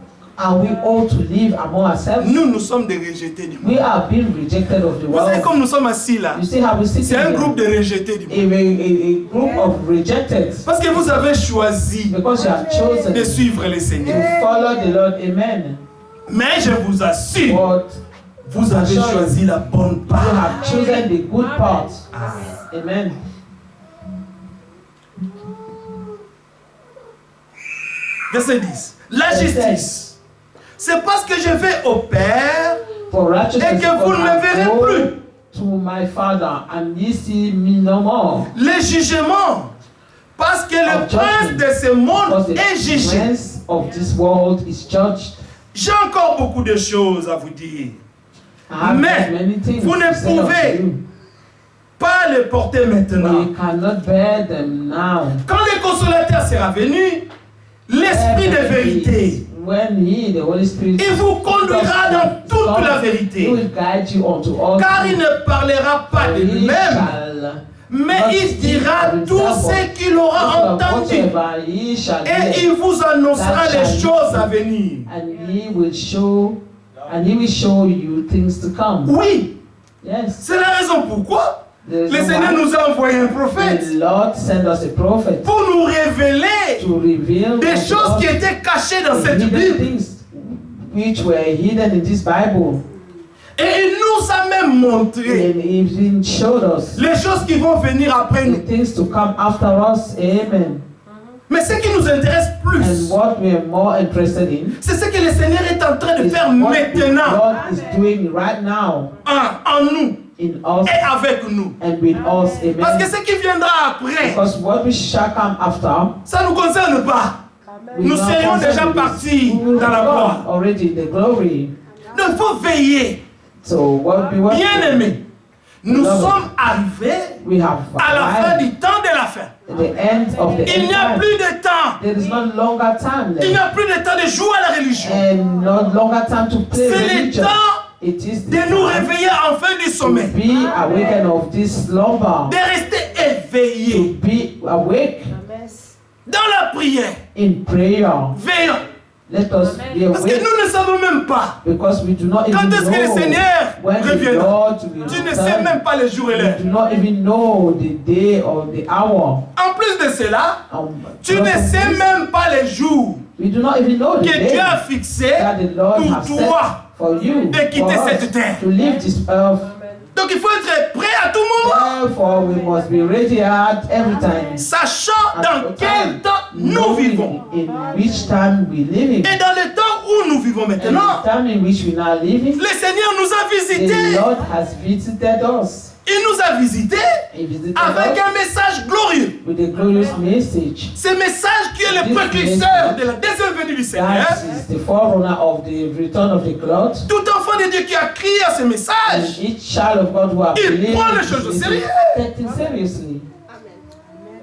S2: are we all to live among ourselves?
S4: Nous sommes des rejetés du monde.
S2: We are being rejected of the
S4: Vous savez,
S2: world.
S4: comme nous sommes assis là,
S2: You see how we sit
S4: c'est un
S2: here?
S4: groupe de rejetés du monde.
S2: A group of rejected,
S4: Parce que vous avez choisi
S2: because you have chosen
S4: de suivre le
S2: to
S4: Seigneur.
S2: follow the Lord. Amen.
S4: Mais je vous assure,
S2: But
S4: vous avez choisi la bonne
S2: you
S4: part.
S2: have chosen the good part. Amen.
S4: Verset 10. La justice. C'est parce que je vais au Père
S2: For righteousness,
S4: et que vous ne me verrez plus.
S2: to my Father, and ye see me no more.
S4: Le jugement. Parce que le
S2: Of
S4: prince
S2: judgment.
S4: de ce monde
S2: Because
S4: est
S2: the
S4: jugé.
S2: prince of this world is judged.
S4: J'ai encore beaucoup de choses à vous dire.
S2: I have
S4: Mais
S2: many things
S4: vous
S2: to
S4: ne
S2: say unto
S4: pouvez
S2: you.
S4: Pas les porter maintenant.
S2: We cannot bear them now.
S4: Quand le consolateur sera venu, l'esprit de vérité,
S2: When he, the Holy Spirit,
S4: il vous conduira dans toute la
S2: he
S4: vérité.
S2: will guide you unto all
S4: Car il
S2: truth.
S4: ne parlera pas de
S2: He
S4: lui-même,
S2: shall
S4: mais
S2: not
S4: il
S2: speak
S4: dira
S2: of
S4: tout
S2: himself,
S4: ce qu'il aura
S2: but
S4: entendu.
S2: whatever he shall
S4: Et
S2: hear,
S4: il vous annoncera
S2: that
S4: les
S2: shall
S4: choses à
S2: he
S4: venir.
S2: and he will show you things to come.
S4: Oui,
S2: Yes.
S4: c'est la raison pourquoi
S2: There is
S4: le
S2: no
S4: Seigneur
S2: why
S4: nous a envoyé un prophète
S2: the Lord sent us a prophet
S4: pour nous révéler
S2: to reveal
S4: des
S2: unto
S4: choses
S2: us
S4: qui étaient cachées dans
S2: the
S4: cette
S2: hidden
S4: Bible.
S2: things which were hidden in this Bible.
S4: Et il nous a même montré
S2: And he even showed us
S4: les choses qui vont venir après
S2: the
S4: nous.
S2: things to come after us. Amen.
S4: Mais ce qui nous intéresse plus,
S2: And what we are more interested in
S4: c'est ce que le Seigneur est en train de
S2: is
S4: faire
S2: what
S4: maintenant
S2: God is doing right now
S4: en nous
S2: in us
S4: et avec nous.
S2: and with us.
S4: Parce que
S2: Amen.
S4: ce qui viendra après,
S2: Because what we shall come after,
S4: ça ne nous concerne pas.
S2: we
S4: Nous
S2: not
S4: serions
S2: concerned
S4: déjà
S2: with this.
S4: partis
S2: We will
S4: dans la
S2: have
S4: gloire.
S2: gone already in the glory.
S4: Donc il faut veiller.
S2: So what we want,
S4: Bien aimés, nous
S2: Beloved,
S4: sommes arrivés
S2: we have
S4: à la fin
S2: arrived
S4: du temps de la fin.
S2: at the end of the
S4: Il
S2: end
S4: n'y a
S2: time.
S4: plus de temps.
S2: There is no longer time
S4: Il n'y
S2: left,
S4: a plus de temps de jouer à la religion.
S2: and no longer time to play
S4: C'est le
S2: religion.
S4: temps
S2: It is the
S4: de nous
S2: time
S4: réveiller en fin du
S2: to
S4: sommeil.
S2: be awakened of this slumber,
S4: De rester
S2: to
S4: éveillés
S2: be awake
S4: dans la prière.
S2: in prayer,
S4: Veillons.
S2: Let us be
S4: Parce que
S2: awake,
S4: nous ne savons même pas
S2: because we do not
S4: quand
S2: even
S4: est-ce que le
S2: know
S4: Seigneur
S2: when the
S4: reviendra.
S2: Lord will
S4: Tu ne sais
S2: return.
S4: même pas les jours et l'heure.
S2: We do not even know the day or the hour.
S4: En plus de cela, tu ne
S2: Because of
S4: sais
S2: this,
S4: même pas les jours
S2: we do not even know the
S4: que Dieu
S2: day
S4: a fixé
S2: that the Lord
S4: pour
S2: has
S4: toi.
S2: set for you,
S4: de quitter
S2: for us,
S4: cette terre.
S2: to leave this earth.
S4: Donc il faut être prêt à tout moment,
S2: Therefore, we must be ready at every time.
S4: sachant dans quel temps nous
S2: Knowing
S4: vivons.
S2: in which time we live in.
S4: Et dans le temps où nous vivons
S2: And
S4: maintenant,
S2: the time in which we now live in,
S4: le Seigneur nous a
S2: the
S4: visités.
S2: Lord has visited us.
S4: Il nous a visités
S2: He visited
S4: avec
S2: us
S4: un message glorieux.
S2: with a glorious message.
S4: Ce message qui est le précurseur de la deuxième venue du Seigneur.
S2: That is the forerunner of the return of the Lord.
S4: Tout enfant de Dieu qui a crié à ce
S2: And
S4: message,
S2: each child of God who has
S4: il
S2: believed
S4: prend les choses au
S2: is
S4: sérieux.
S2: taken seriously.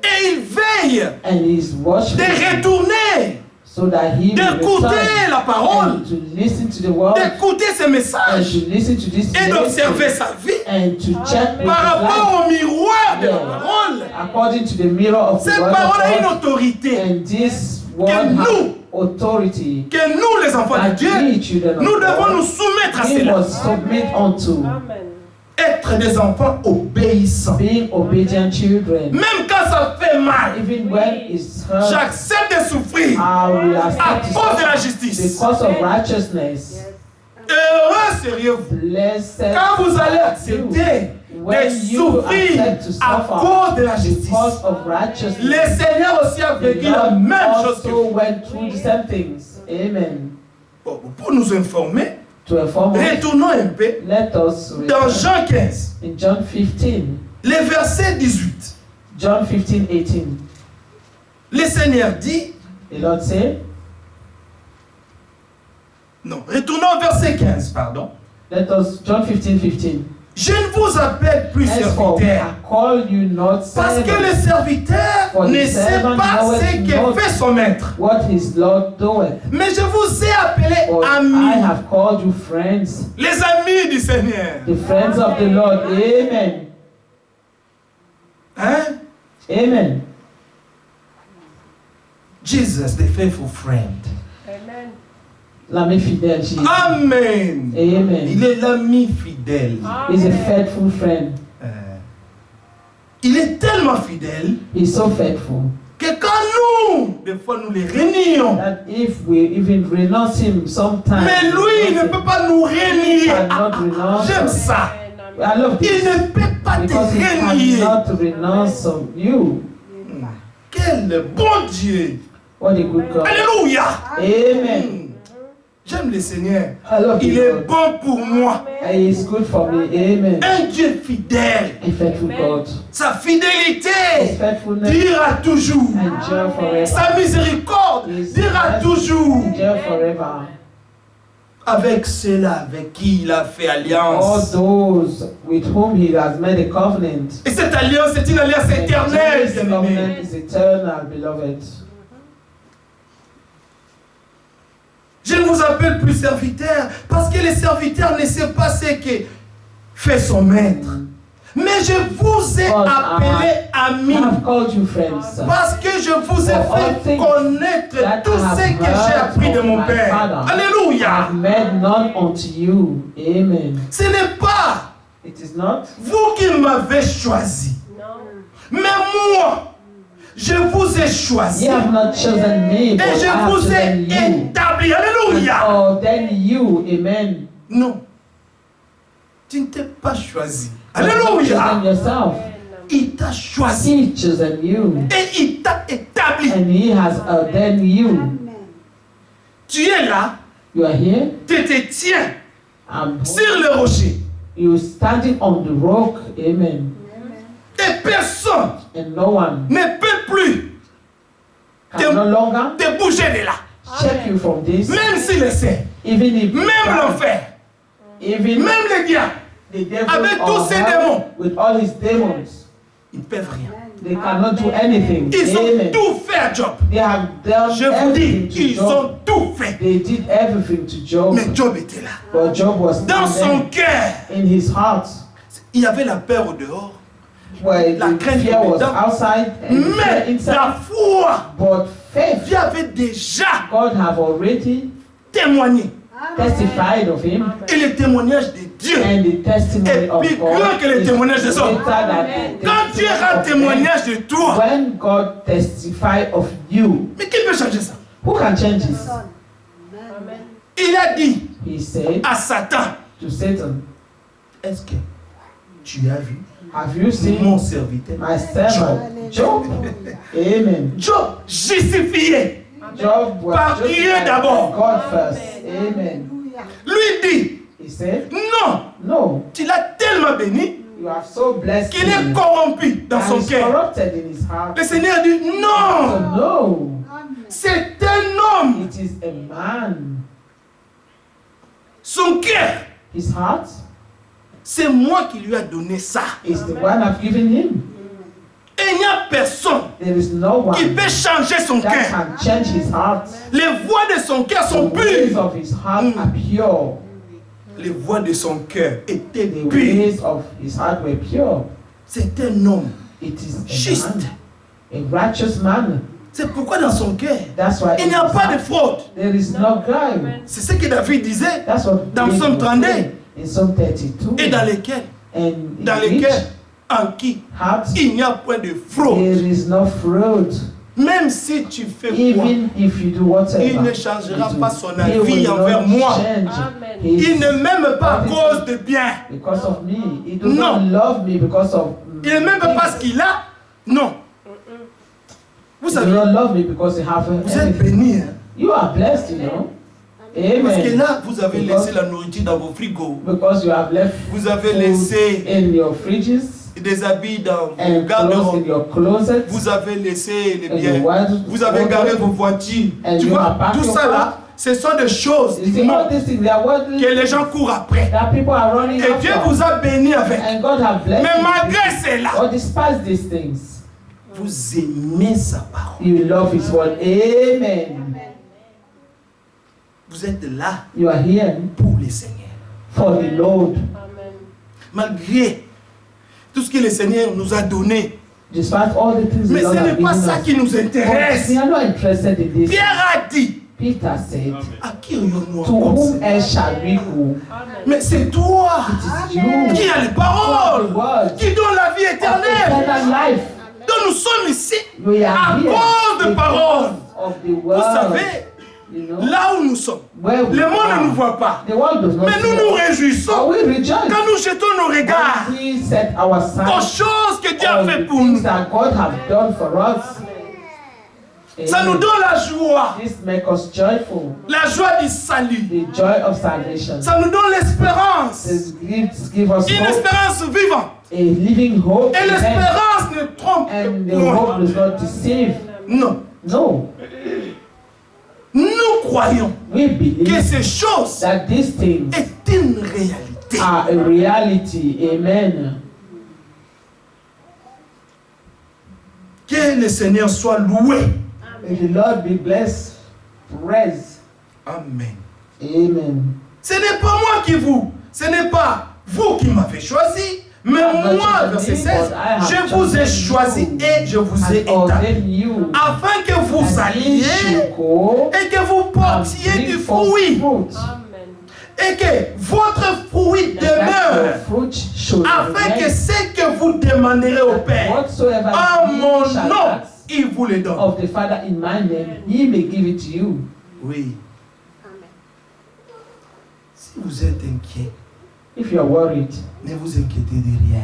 S4: Et il veille
S2: And he is watchful
S4: de retourner,
S2: so that he will
S4: d'écouter
S2: return
S4: la parole,
S2: and to listen to the word
S4: d'écouter ce
S2: and
S4: message
S2: to listen to this
S4: et d'observer
S2: message
S4: sa vie
S2: and to check with
S4: par
S2: his life
S4: rapport au miroir de la
S2: Yeah.
S4: parole.
S2: according to the mirror of the
S4: Cette
S2: word
S4: parole a
S2: of
S4: une
S2: God.
S4: autorité
S2: And this word
S4: nous-
S2: has authority
S4: que nous, les enfants de
S2: that
S4: Dieu,
S2: we, children of
S4: nous devons nous
S2: God,
S4: soumettre à
S2: we
S4: cela.
S2: must submit unto,
S4: Être des enfants obéissants.
S2: being obedient children.
S4: Même quand ça fait mal,
S2: Even when it's hurt,
S4: j'accepte de souffrir
S2: I will
S4: à
S2: accept
S4: cause de la
S2: it
S4: justice.
S2: because of righteousness.
S4: Heureux seriez-vous
S2: Blessed
S4: quand vous allez
S2: are
S4: accepter
S2: you
S4: de
S2: when you
S4: souffrir
S2: accept to
S4: à
S2: suffer
S4: cause de la justice.
S2: because of righteousness.
S4: Le Seigneur aussi a
S2: The
S4: vécu la
S2: Lord
S4: même chose que
S2: also
S4: vous.
S2: went through the same things. Amen.
S4: Bon, pour nous informer,
S2: To inform us,
S4: retournons un peu
S2: let us
S4: dans
S2: read
S4: Jean 15,
S2: in John 15,
S4: le verset 18.
S2: John 15, 18.
S4: Le Seigneur dit,
S2: The Lord said,
S4: non, retournons au verset 15, pardon.
S2: let us, John 15, 15.
S4: Je ne vous appelle plus
S2: Henceforth,
S4: serviteur,
S2: I call you not
S4: parce que le
S2: servants,
S4: serviteur
S2: For the
S4: ne sait
S2: servant
S4: pas
S2: knoweth
S4: ce
S2: not
S4: que fait son maître.
S2: what his Lord doeth.
S4: Mais je vous ai appelé
S2: But I
S4: amis,
S2: have called you friends,
S4: les amis du Seigneur.
S2: the friends of the Lord. Amen.
S4: Hein?
S2: Amen.
S4: Jesus, the faithful friend.
S2: L'ami fidèle, Jesus.
S4: Amen.
S2: Amen.
S4: Il est l'ami fidèle.
S2: He's a faithful friend.
S4: Il est tellement fidèle
S2: He's so faithful
S4: que quand nous, des fois, nous les rénions,
S2: that if we even renounce him sometimes,
S4: mais lui, il ne peut pas nous
S2: he
S4: renier.
S2: cannot renounce
S4: J'aime
S2: us.
S4: ça.
S2: I love
S4: Il
S2: this
S4: ne peut pas te
S2: because he
S4: renier.
S2: cannot renounce of you.
S4: Quel bon Dieu.
S2: What a good God.
S4: Alléluia.
S2: Amen.
S4: J'aime le Seigneur.
S2: I love
S4: Il
S2: you,
S4: est
S2: God.
S4: bon pour moi.
S2: And he is good for me. Amen.
S4: Un Dieu fidèle.
S2: A faithful God.
S4: Sa
S2: His
S4: fidélité
S2: faithfulness
S4: dira toujours.
S2: endure forever.
S4: Sa miséricorde dira toujours.
S2: Endure forever.
S4: Avec ceux-là avec qui il a fait
S2: All
S4: alliance.
S2: those with whom he has made a covenant.
S4: Et cette alliance est une alliance
S2: And
S4: éternelle,
S2: this
S4: bien-aimé.
S2: covenant is eternal, beloved.
S4: Je ne vous appelle plus serviteur parce que le serviteur ne sait pas ce que fait son maître. Mais je vous ai appelé
S2: I
S4: amis
S2: have called you friends.
S4: parce que je vous ai fait connaître tout ce que j'ai appris de mon Père.
S2: I
S4: Alléluia.
S2: have made known unto you. Amen.
S4: Ce n'est pas
S2: It is not
S4: vous qui m'avez choisi. Mais moi, je vous ai choisi.
S2: you have not chosen me,
S4: Et
S2: but I
S4: je
S2: have
S4: vous ai
S2: chosen you.
S4: établi.
S2: And
S4: Alléluia.
S2: ordained you. Amen.
S4: Non. Tu ne t'es pas choisi.
S2: You have not chosen
S4: Alléluia.
S2: yourself.
S4: Il t'a choisi.
S2: He chosen you,
S4: Et il t'a établi.
S2: and he has ordained you.
S4: Tu es là.
S2: You are here.
S4: Tu te tiens
S2: I'm
S4: sur le rocher.
S2: you standing on the rock. Amen.
S4: Et personne
S2: And no one
S4: ne peut plus
S2: can no longer
S4: te bouger de là.
S2: check you from this.
S4: Même s'il le sait.
S2: Even if
S4: Même l'enfer.
S2: even
S4: Même les diables.
S2: the devil
S4: Avec
S2: of
S4: tous ses
S2: hell,
S4: démons.
S2: with all his demons,
S4: Ils ne peuvent rien.
S2: they cannot do anything.
S4: Ils ont
S2: Amen.
S4: tout fait à Job.
S2: They have done
S4: Je vous dis,
S2: everything to
S4: ils
S2: Job.
S4: ont tout fait.
S2: They did everything to Job,
S4: Mais Job était là.
S2: but Job was
S4: Dans
S2: still
S4: son
S2: there.
S4: cœur,
S2: In his heart.
S4: il y avait la peur au dehors.
S2: Where
S4: La
S2: the
S4: crainte
S2: fear was
S4: dedans.
S2: outside and the fear
S4: Mais
S2: inside.
S4: la foi,
S2: But faith,
S4: Dieu avait déjà
S2: God have already
S4: témoigné.
S2: testified of him,
S4: Et le témoignage de Dieu
S2: and the testimony
S4: est
S2: of
S4: plus
S2: God
S4: grand que le
S2: is
S4: témoignage des hommes.
S2: greater than the
S4: Quand Dieu
S2: testimony
S4: rend
S2: of men.
S4: témoignage de toi,
S2: When God testify of you,
S4: mais qui peut changer ça?
S2: who can change this?
S4: Il a dit
S2: He said
S4: à Satan,
S2: to Satan,
S4: est-ce que tu as vu
S2: have you seen
S4: mon serviteur
S2: my servant Job? Amen.
S4: Job justifié
S2: Job was
S4: Par Dieu
S2: justified by
S4: d'abord.
S2: God first. Amen.
S4: lui dit,
S2: He said,
S4: non,
S2: no,
S4: tu l'as tellement béni
S2: you have so blessed
S4: qu'il est
S2: him
S4: corrompu dans
S2: and
S4: son
S2: he's
S4: cœur.
S2: corrupted in his heart.
S4: Le Seigneur dit,
S2: So
S4: non,
S2: no,
S4: c'est un homme.
S2: it is a man.
S4: Son cœur,
S2: His heart
S4: c'est moi qui lui ai donné ça.
S2: is the one I've given him.
S4: Et il n'y a personne
S2: There is no
S4: qui
S2: one
S4: peut changer son
S2: that
S4: cœur.
S2: can change his heart.
S4: Les voies de son cœur
S2: The
S4: sont
S2: ways
S4: pures.
S2: of his heart are pure.
S4: Les voies de son cœur étaient
S2: The
S4: pures.
S2: ways of his heart were pure.
S4: C'est un homme
S2: It is a
S4: juste.
S2: man, a righteous man.
S4: C'est pourquoi dans son cœur,
S2: That's why
S4: il n'y a pas de fraude.
S2: there is no crime.
S4: C'est ce que David disait.
S2: That's what
S4: Dans
S2: David
S4: Psaume
S2: was
S4: 32.
S2: saying in Psalm 32.
S4: Et dans lesquels,
S2: And
S4: dans
S2: in which
S4: lesquels, en qui
S2: heart
S4: il n'y a point de fraude.
S2: there is no fraud.
S4: Même si tu fais quoi,
S2: Even if you do whatever,
S4: il ne changera
S2: you
S4: pas
S2: do,
S4: son
S2: he
S4: avis
S2: will
S4: envers
S2: not
S4: moi.
S2: change
S3: Amen.
S2: his-
S4: Il ne m'aime pas à cause de bien.
S2: because of me. He does
S4: Non.
S2: not love me because of
S4: Il ne m'aime pas ce qu'il a. Non. Vous
S2: He does
S4: savez,
S2: not love me because he have
S4: vous êtes
S2: everything.
S4: bénis. Hein?
S2: You are blessed, you know.
S4: Parce que
S2: Amen.
S4: là, vous avez
S2: Because-
S4: laissé la nourriture dans vos frigos.
S2: Because you have left
S4: Vous avez
S2: food
S4: laissé
S2: in your fridges
S4: des habits dans vos
S2: and clothes in
S4: garde-robes.
S2: your closet.
S4: Vous avez laissé les
S2: and
S4: biens.
S2: your wardrobe-
S4: Vous avez garé vos voitures.
S2: And
S4: Tu
S2: you
S4: vois,
S2: have packed
S4: tout
S2: your
S4: ça
S2: car.
S4: là, ce sont des choses
S2: You
S4: du
S2: see, all
S4: monde
S2: these things, they are worldly
S4: que les gens courent après.
S2: that people are running
S4: Et Dieu
S2: after.
S4: vous a béni avec.
S2: And God have blessed
S4: Mais
S2: you.
S4: malgré cela,
S2: Or despite these things,
S4: vous aimez sa parole.
S2: you love His word. Amen.
S4: Vous êtes là
S2: You are here
S4: pour le Seigneur.
S2: for the Lord.
S3: Amen.
S4: Malgré tout ce que le Seigneur nous a donné.
S2: Despite all the things
S4: Mais
S2: the Lord
S4: ce
S2: has
S4: n'est pas
S2: given
S4: ça
S2: us.
S4: qui nous
S2: But
S4: intéresse.
S2: we are not interested in this.
S4: Pierre a dit,
S2: Peter said,
S4: à qui aurions-nous
S2: to
S4: encore
S2: whom
S4: Seigneur?
S2: else shall we go?
S3: Amen.
S4: Mais c'est toi
S2: It is you.
S4: qui as les paroles,
S2: Word
S4: qui donne la vie
S2: of
S4: éternelle.
S2: eternal life.
S4: Donc nous sommes ici
S2: We are
S4: à
S2: here
S4: cause de
S2: because
S4: paroles.
S2: of the
S4: Vous
S2: word.
S4: savez,
S2: You know,
S4: là où nous sommes,
S2: where we
S4: le monde ne nous
S2: are.
S4: voit pas.
S2: The world does not
S4: Mais nous
S2: see
S4: nous
S2: us. But
S4: réjouissons
S2: we rejoice
S4: quand nous jetons nos regards
S2: when we set our
S4: aux
S2: sights
S4: choses que Dieu a
S2: on
S4: fait
S2: the
S4: pour
S2: things
S4: nous.
S2: that God have done for us.
S4: Ça nous
S2: Amen.
S4: donne la joie,
S2: This make us joyful,
S4: la joie du salut.
S2: the joy of salvation.
S4: Ça nous donne l'espérance,
S2: This give us
S4: une
S2: hope,
S4: espérance vivante.
S2: a living hope.
S4: Et
S2: in heaven.
S4: l'espérance ne trompe
S2: And the
S4: point.
S2: hope does not deceive.
S4: Non,
S2: No,
S4: nous croyons
S2: we
S4: que
S2: believe
S4: ces choses
S2: that these things
S4: est une réalité.
S2: are a reality. Amen.
S4: Que le Seigneur soit loué.
S2: May the Lord be blessed. Praise.
S4: Amen.
S2: Amen.
S4: Ce n'est pas moi qui vous, ce n'est pas vous qui m'avez choisi, mais moi, verset 16, je vous ai choisi et je vous ai
S2: And
S4: établi,
S2: ordain you
S4: afin que vous
S2: that ye
S4: alliez
S2: should go
S4: et que vous
S2: and
S4: portiez
S2: bring
S4: du
S2: forth
S4: fruit,
S3: Amen.
S2: fruit,
S4: et que votre fruit
S2: and that your
S4: demeure,
S2: fruit should
S4: afin que
S2: remain,
S4: ce que vous demanderez au
S2: that
S4: Père,
S2: whatsoever
S4: en
S2: ye
S4: mon
S2: shall
S4: nom,
S2: ask
S4: il vous le donne.
S2: of the Father in my name, He may give it to you.
S4: Oui. Si vous êtes inquiet,
S2: If you are worried,
S4: ne vous inquiétez de rien.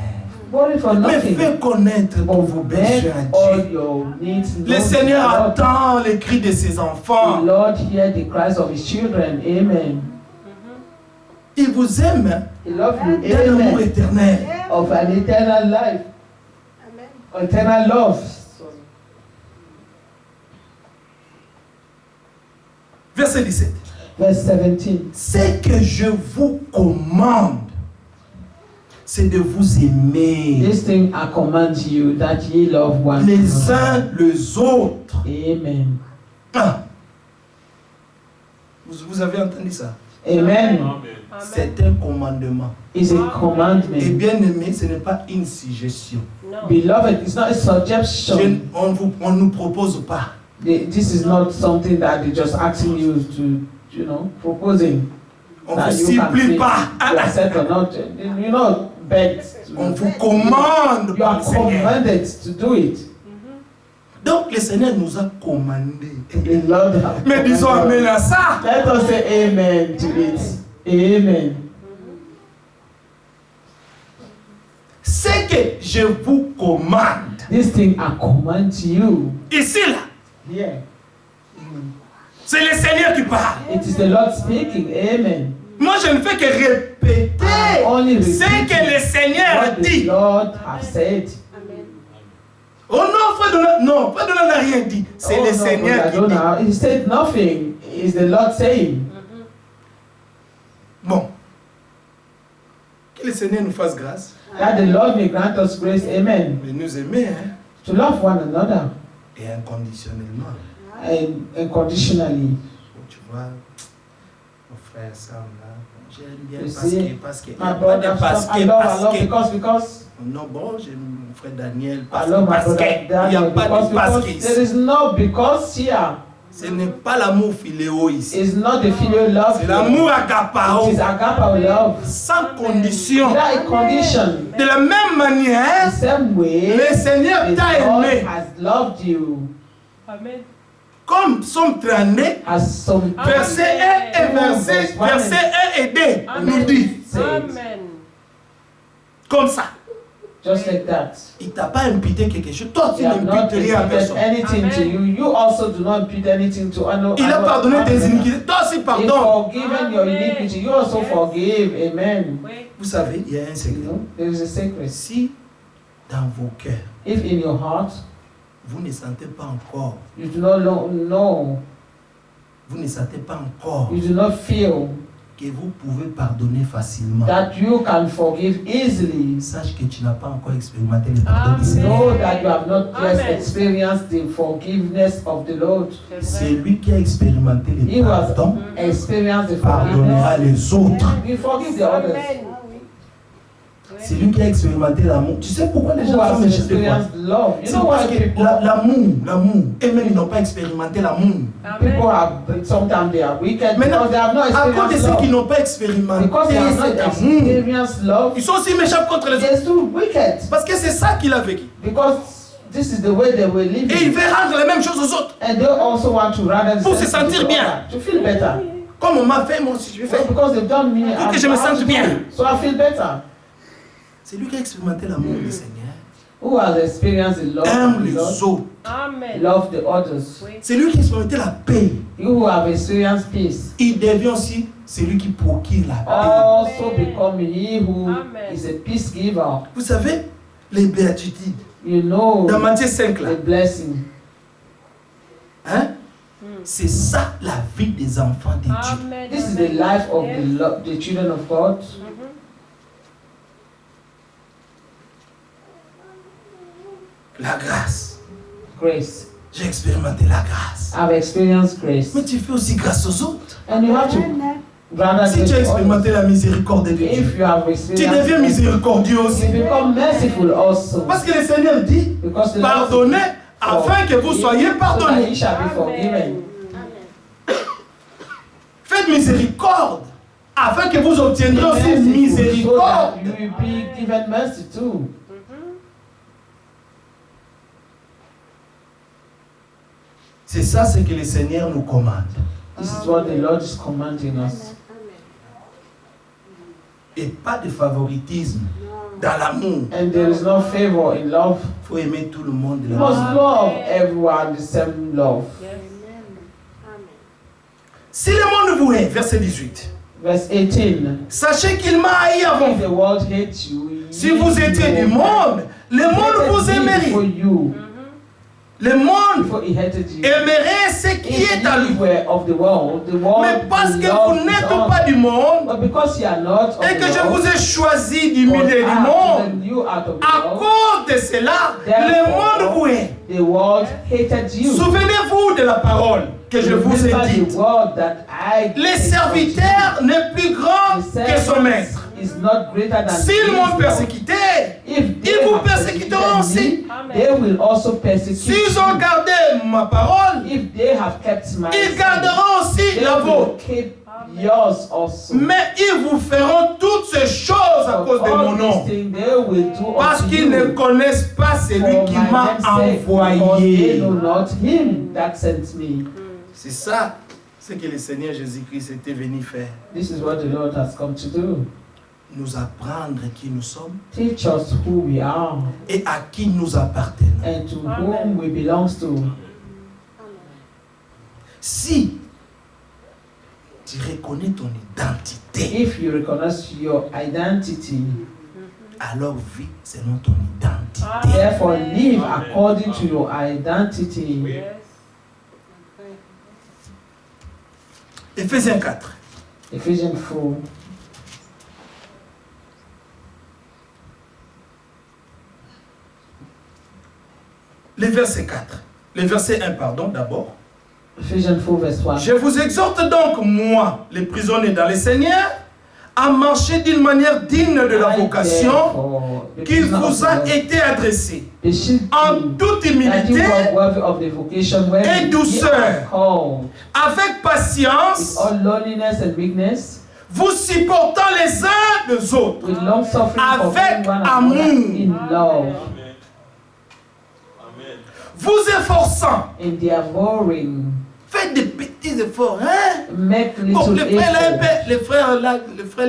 S2: worry for
S4: Mais
S2: nothing.
S4: faites connaître tous vos
S2: Make
S4: besoins à
S2: all
S4: Dieu.
S2: your needs
S4: Le
S2: known to
S4: Seigneur
S2: the Lord.
S4: attend les cris de ses
S2: The
S4: enfants.
S2: Lord hear the cries of His children. Amen.
S4: Il vous aime
S2: He loves you.
S4: d'un amour
S2: Amen.
S4: éternel.
S2: Of an eternal life. Eternal love.
S4: Verset 17.
S2: Verse 17.
S4: Ce que je vous commande, c'est de vous aimer
S2: This thing I command you, that ye love one
S4: les
S2: another.
S4: uns les autres.
S2: Amen.
S4: Ah. Vous avez entendu ça?
S2: Amen.
S4: C'est un commandement.
S2: It's a
S4: Et
S2: commandment.
S4: bien aimé, ce n'est pas une suggestion.
S2: Beloved, it's not a suggestion.
S4: On ne nous propose pas.
S2: This is not something that they're just asking you to, proposing.
S4: On ne
S2: That
S4: vous
S2: you can
S4: supplie
S2: say
S4: pas.
S2: you accept or not. You know, begged.
S4: On vous commande
S2: You
S4: par
S2: are
S4: le Seigneur.
S2: commanded to do it.
S4: Donc le Seigneur nous a commandé.
S2: The Lord has
S4: Mais disons
S2: commanded
S4: amen à ça.
S2: us. Let us say amen to it. Amen.
S4: Ce que je vous commande.
S2: This thing I command to you.
S4: Ici là,
S2: Yeah.
S4: c'est le Seigneur qui parle.
S2: It is the Lord speaking. Amen.
S4: Moi je ne fais que répéter
S2: Only
S4: ce que le Seigneur
S2: what the
S4: dit.
S2: Lord has said.
S4: Oh non, Frère Donald n'a rien dit. C'est
S2: Oh,
S4: le
S2: no,
S4: Seigneur qui
S2: Brother
S4: dit.
S2: Donald, he said nothing. It's the Lord saying.
S4: Bon. Que le Seigneur nous fasse grâce.
S2: That the Lord may grant us grace. Amen.
S4: Mais nous aimer, hein.
S2: To love one another
S4: Et inconditionnellement.
S2: and unconditionally.
S4: Tu vois, mon frère Sam là, j'aime bien
S2: You
S4: parce
S2: see,
S4: que,
S2: My
S4: pas de
S2: brother,
S4: parce
S2: I
S4: que,
S2: love because
S4: non, bon, j'aime mon frère Daniel
S2: I
S4: parce
S2: love my
S4: que,
S2: brother
S4: il n'y a
S2: Daniel
S4: pas de parce
S2: because
S4: que
S2: there
S4: ici.
S2: is no because here.
S4: Ce n'est pas l'amour philéo ici.
S2: It's not the filial love.
S4: C'est l'amour
S2: It
S4: agapao,
S2: is agape love.
S4: sans condition.
S2: Without a condition.
S4: De la même
S2: The
S4: manière,
S2: same way
S4: le Seigneur
S2: the
S4: t'a
S2: Lord
S4: aimé.
S2: has loved you.
S3: Amen.
S4: Comme Psaume 32,
S2: As some
S4: verset 1 et verset 1 et 2 nous dit.
S3: Amen.
S4: Comme ça.
S2: Just like that.
S4: Il t'a pas imputé quelque chose. Toi, tu
S2: They have not
S4: n'imputes rien à
S2: imputed
S4: personne.
S2: anything to you. You also do not impute anything to another.
S4: Il a pardonné tes iniquités. Toi aussi,
S2: He
S4: pardon.
S2: forgiven your
S3: Amen.
S2: iniquity. You also
S3: Yes.
S2: forgive. Amen.
S3: Oui.
S4: Vous savez, il y a un
S2: You
S4: secret.
S2: know, there is a secret.
S4: Si dans vos cœurs,
S2: If in your heart
S4: vous ne sentez pas encore,
S2: you do not know,
S4: vous ne sentez pas encore
S2: you do not feel
S4: que vous pouvez pardonner facilement,
S2: that you can forgive easily,
S4: sache que tu n'as pas encore expérimenté le pardon du Seigneur.
S2: know that you have not yet
S3: Amen.
S2: experienced the forgiveness of the Lord.
S4: C'est lui qui a expérimenté le
S2: He was
S4: pardon,
S2: experienced the
S4: pardonnera
S2: forgiveness.
S4: les autres.
S2: We forgive the others.
S3: Amen.
S4: C'est lui qui a expérimenté l'amour. Tu sais pourquoi les
S2: Who
S4: gens
S2: has
S4: sont méchants des fois?
S2: experienced love? You
S4: C'est
S2: know
S4: parce
S2: why
S4: que
S2: people
S4: l'amour, eux-mêmes ils n'ont pas expérimenté l'amour.
S2: people
S3: Amen.
S2: have sometimes they are wicked
S4: Maintenant,
S2: because they have not
S4: à cause de
S2: experienced
S4: ceux qui
S2: love.
S4: n'ont pas expérimenté
S2: Because they have
S4: cet
S2: not
S4: amour,
S2: experienced love,
S4: ils sont aussi méchants contre les autres.
S2: they're still wicked
S4: Parce que c'est ça qu'il a vécu.
S2: because this is the way they were living.
S4: Et il veut rendre les mêmes choses aux autres.
S2: And they also want to rather
S4: Pour se sentir bien.
S2: to feel better.
S4: Comme on m'a fait, moi aussi je vais
S2: Well,
S4: faire.
S2: because they've done me,
S4: Pour que je me sente bien.
S2: so I feel better.
S4: C'est lui qui a expérimenté l'amour du Seigneur.
S2: Who has experienced the love
S4: Aime
S2: of the
S4: les
S2: Lord,
S4: autres.
S3: Amen.
S2: love the others.
S3: Oui.
S4: C'est lui qui a expérimenté la paix.
S2: You who have experienced peace
S4: Il devient aussi celui qui procure la paix.
S2: also become he who
S3: Amen.
S2: is a peace giver.
S4: Vous savez, les béatitudes.
S2: You know
S4: Dans Matthieu 5 là.
S2: the blessing.
S4: Hein? C'est ça la vie des enfants de Dieu.
S3: Amen.
S2: This is the life of the children of God.
S4: La grâce.
S2: Grace.
S4: J'ai expérimenté la grâce.
S2: I've experienced grace.
S4: Mais tu fais aussi grâce aux autres.
S2: And you have to rather
S4: Si tu as
S2: grace
S4: expérimenté
S2: others.
S4: la miséricorde de Dieu,
S2: If you have
S4: tu
S2: experienced
S4: deviens
S2: grace,
S4: miséricordieux aussi.
S2: you become merciful also.
S4: Parce que le Seigneur dit,
S2: Because the Lord
S4: pardonnez afin que vous soyez
S2: so that
S4: pardonnés.
S2: ye shall be forgiven.
S4: Faites miséricorde afin que vous obtiendrez aussi
S2: Merciful, so
S4: miséricorde.
S2: that you will be given mercy too.
S4: C'est ça ce que le Seigneur nous commande.
S2: This is what the Lord is commanding us.
S4: Et pas de favoritisme dans l'amour.
S2: And there is no favor in love.
S4: Il faut aimer tout le monde de
S2: You
S4: la
S2: must
S4: même.
S2: love everyone the same love.
S4: Si le monde vous hait, verset 18,
S2: Verse 18.
S4: sachez qu'il m'a haï avant
S2: If the
S4: vous.
S2: world hates you,
S4: Si vous étiez du monde, le monde vous
S2: for
S4: aimerait.
S2: you.
S4: Le monde
S2: before he hated you.
S4: aimerait ce qui
S2: If
S4: est à
S2: you
S4: lui.
S2: were of the world
S4: Mais parce
S2: will
S4: que
S2: love
S4: vous
S2: his
S4: n'êtes
S2: own.
S4: pas du monde
S2: But because you are not of
S4: et
S2: the
S4: que je
S2: world,
S4: vous ai choisi du
S2: but
S4: milieu
S2: I
S4: du
S2: have
S4: monde,
S2: chosen you out of the
S4: à
S2: world,
S4: cause de cela, le monde vous hait.
S2: the world hated you.
S4: Souvenez-vous de la parole que je vous ai
S2: Remember the
S4: dite.
S2: word that I
S4: Le
S2: said
S4: serviteur n'est plus grand
S2: unto you.
S4: que son maître.
S2: Is not greater than
S4: S'ils
S2: his
S4: m'ont
S2: Lord.
S4: persécuté,
S2: If they
S4: ils vous
S2: have
S4: persécuteront
S2: persecuted
S4: aussi.
S2: me, they will also persecute
S4: S'ils ont
S2: you.
S4: gardé ma parole,
S2: If they have kept my
S4: ils
S2: saying,
S4: garderont aussi
S2: they
S4: la
S2: will
S4: vôtre.
S2: keep yours also.
S4: Mais ils vous feront toutes ces choses à cause de
S2: All
S4: mon nom.
S2: these things they will do
S4: Parce
S2: unto
S4: qu'ils
S2: you
S4: ne connaissent pas celui
S2: for
S4: qui
S2: my
S4: m'a
S2: name's sake, because they
S4: envoyé.
S2: know not him that sent me.
S4: C'est ça ce que le Seigneur Jésus-Christ était venu faire.
S2: This is what the Lord has come to do.
S4: Nous apprendre qui nous sommes
S2: Teach us who we are
S4: et à qui nous appartenons.
S2: and to whom we belong to.
S4: Si tu reconnais ton identité,
S2: If you recognize your identity,
S4: alors vis selon ton identité.
S2: therefore live according to your identity.
S3: Yes.
S4: Éphésiens 4.
S2: Ephesians 4.
S4: Le verset 4. Le verset 1, pardon, d'abord.
S2: Ephesians 4 verse 1.
S4: Je vous exhorte donc, moi, les prisonniers dans le Seigneur, à marcher d'une manière digne de la vocation qui vous a été adressée, en toute humilité et douceur, avec patience, vous supportant les uns les autres, avec amour, vous efforçant. Faites des petits efforts, hein? Bon, le frère là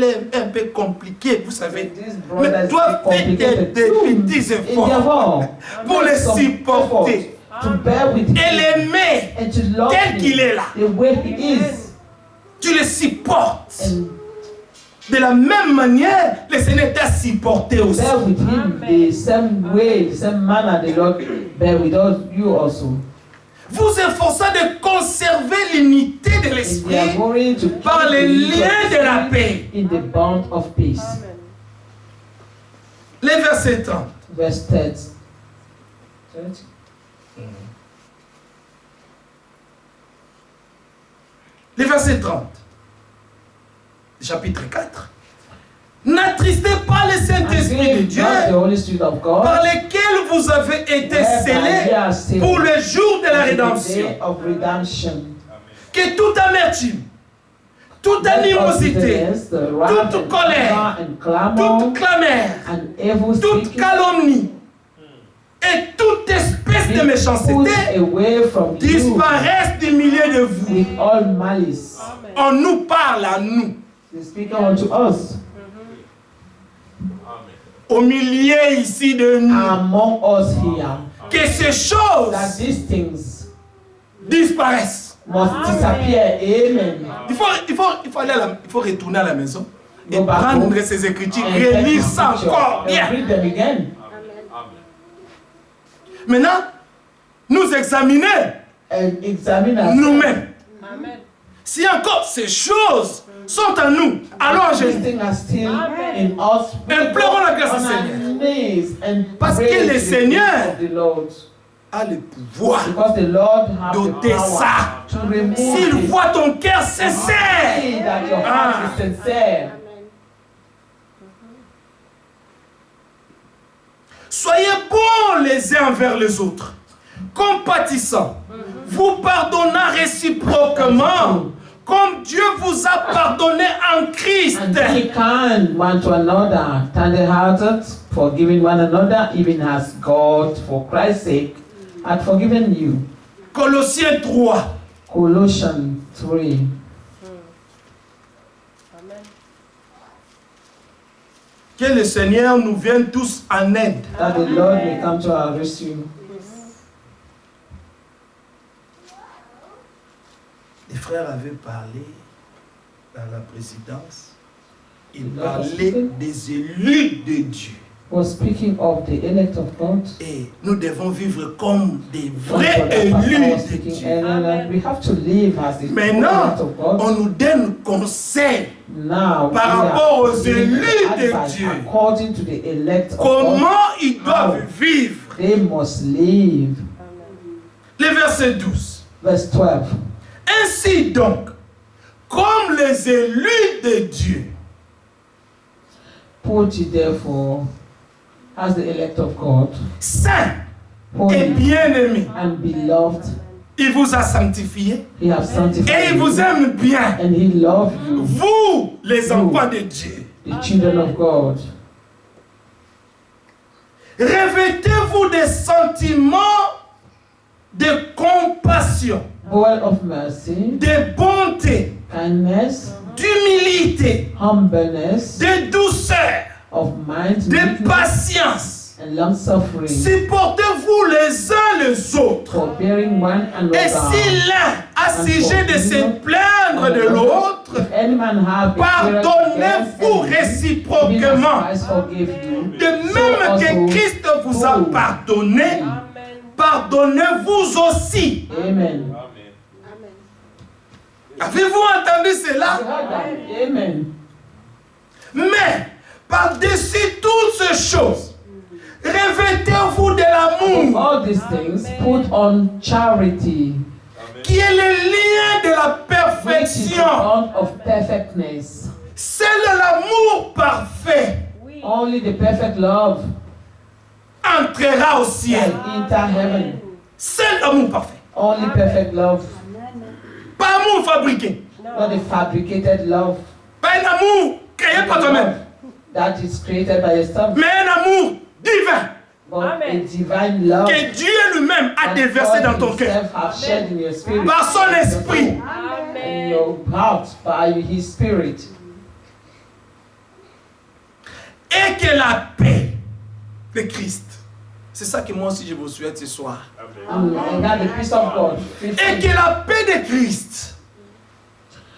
S4: est un peu compliqué, vous savez. Mais toi, faites des petits efforts pour les supporter et l'aimer tel qu'il est là. Tu le supportes. De la même manière, le Seigneur t'a supporté aussi.
S2: Bear with him the same way, the same manner the Lord bear with us, you also.
S4: Vous efforçant de conserver l'unité de l'esprit par les liens de la paix.
S2: In the bond of peace.
S4: Les versets 30.
S2: Verse 30.
S4: Les versets 30. Chapitre 4. N'attristez pas le Saint-Esprit de Dieu par lequel vous avez été scellés pour le jour de la rédemption. Que toute amertume, toute animosité, toute colère, toute clameur, toute calomnie et toute espèce de méchanceté disparaissent du milieu de vous. On nous parle à nous. Au milieu ici de nous. Que ces choses disparaissent. Il faut retourner à la maison et prendre ces écritures, relire ça encore bien. Maintenant, nous examiner nous-mêmes. Si encore ces choses sont en nous, alors implorons la grâce du Seigneur. Parce que le Seigneur a le pouvoir d'ôter ça. S'il voit ton cœur sincère. Soyez bons les uns envers les autres, compatissants, vous pardonnant réciproquement, comme Dieu vous a pardonné en Christ.
S2: And be kind one to another, tender-hearted, forgiving one another, even as God, for Christ's sake, had forgiven you.
S4: Colossiens 3.
S2: Colossians 3.
S4: Que le Seigneur nous vienne tous en aide.
S2: That the Lord may come to our rescue.
S4: Les frères avaient parlé dans la présidence. Ils parlaient des élus de Dieu.
S2: was speaking of the elect of God.
S4: Et nous devons vivre comme des
S2: That's
S4: vrais
S2: what the pastor
S4: élus
S2: was
S4: de
S2: speaking.
S4: Dieu.
S2: And we have to live as the true
S4: Maintenant,
S2: elect of God.
S4: on nous donne conseil
S2: Now,
S4: par
S2: we are
S4: rapport aux
S2: giving
S4: élus de
S2: advice
S4: Dieu.
S2: according to the elect of God.
S4: Comment ils doivent vivre.
S2: They must live.
S4: Le verset 12.
S2: Verse 12.
S4: Ainsi donc, comme les élus de Dieu,
S2: Put ye therefore as the elect of God,
S4: saints et
S2: holy
S4: bien-aimés,
S2: and beloved.
S4: il vous a sanctifié
S2: He has
S4: et
S2: sanctified
S4: il vous
S2: you,
S4: aime bien.
S2: and He loves you,
S4: Vous, les enfants de Dieu,
S2: the children of God.
S4: revêtez-vous des sentiments de compassion,
S2: Full of mercy,
S4: de bonté,
S2: kindness,
S4: d'humilité,
S2: humbleness,
S4: de douceur,
S2: of mind,
S4: de
S2: meekness,
S4: patience.
S2: and long suffering,
S4: Supportez-vous les uns les autres.
S2: forbearing one
S4: Et si
S2: another.
S4: l'un a sujet de se plaindre de l'autre,
S2: If any man have a quarrel against
S4: pardonnez-vous
S2: any, even as
S4: réciproquement.
S2: Christ forgave you,
S4: De même que Christ vous a pardonné, pardonnez-vous aussi.
S2: Amen.
S4: Avez-vous entendu cela?
S2: Amen.
S4: Mais, par-dessus toutes ces choses, revêtez-vous de l'amour,
S2: All these things, put on charity,
S4: qui est le lien de la
S2: which is the
S4: perfection.
S2: bond of perfectness.
S4: C'est l'amour parfait
S2: Only the perfect love
S4: entrera au
S2: can
S4: ciel.
S2: enter heaven.
S4: C'est l'amour parfait.
S2: Only perfect love,
S4: Pas amour fabriqué.
S2: not the fabricated love
S4: Pas un amour créé par toi-même.
S2: that is created by yourself,
S4: Mais un amour divin
S2: but a
S3: Amen.
S2: divine love
S4: que Dieu lui-même a
S2: that
S4: déversé dans
S2: God
S4: ton cœur
S2: Himself has shed in your spirit,
S4: par son esprit.
S2: in
S3: Amen.
S2: your heart by His Spirit,
S4: Et que la paix de Christ, c'est ça que moi aussi je vous souhaite ce soir.
S2: and that the peace of God,
S4: Et que la paix de Christ,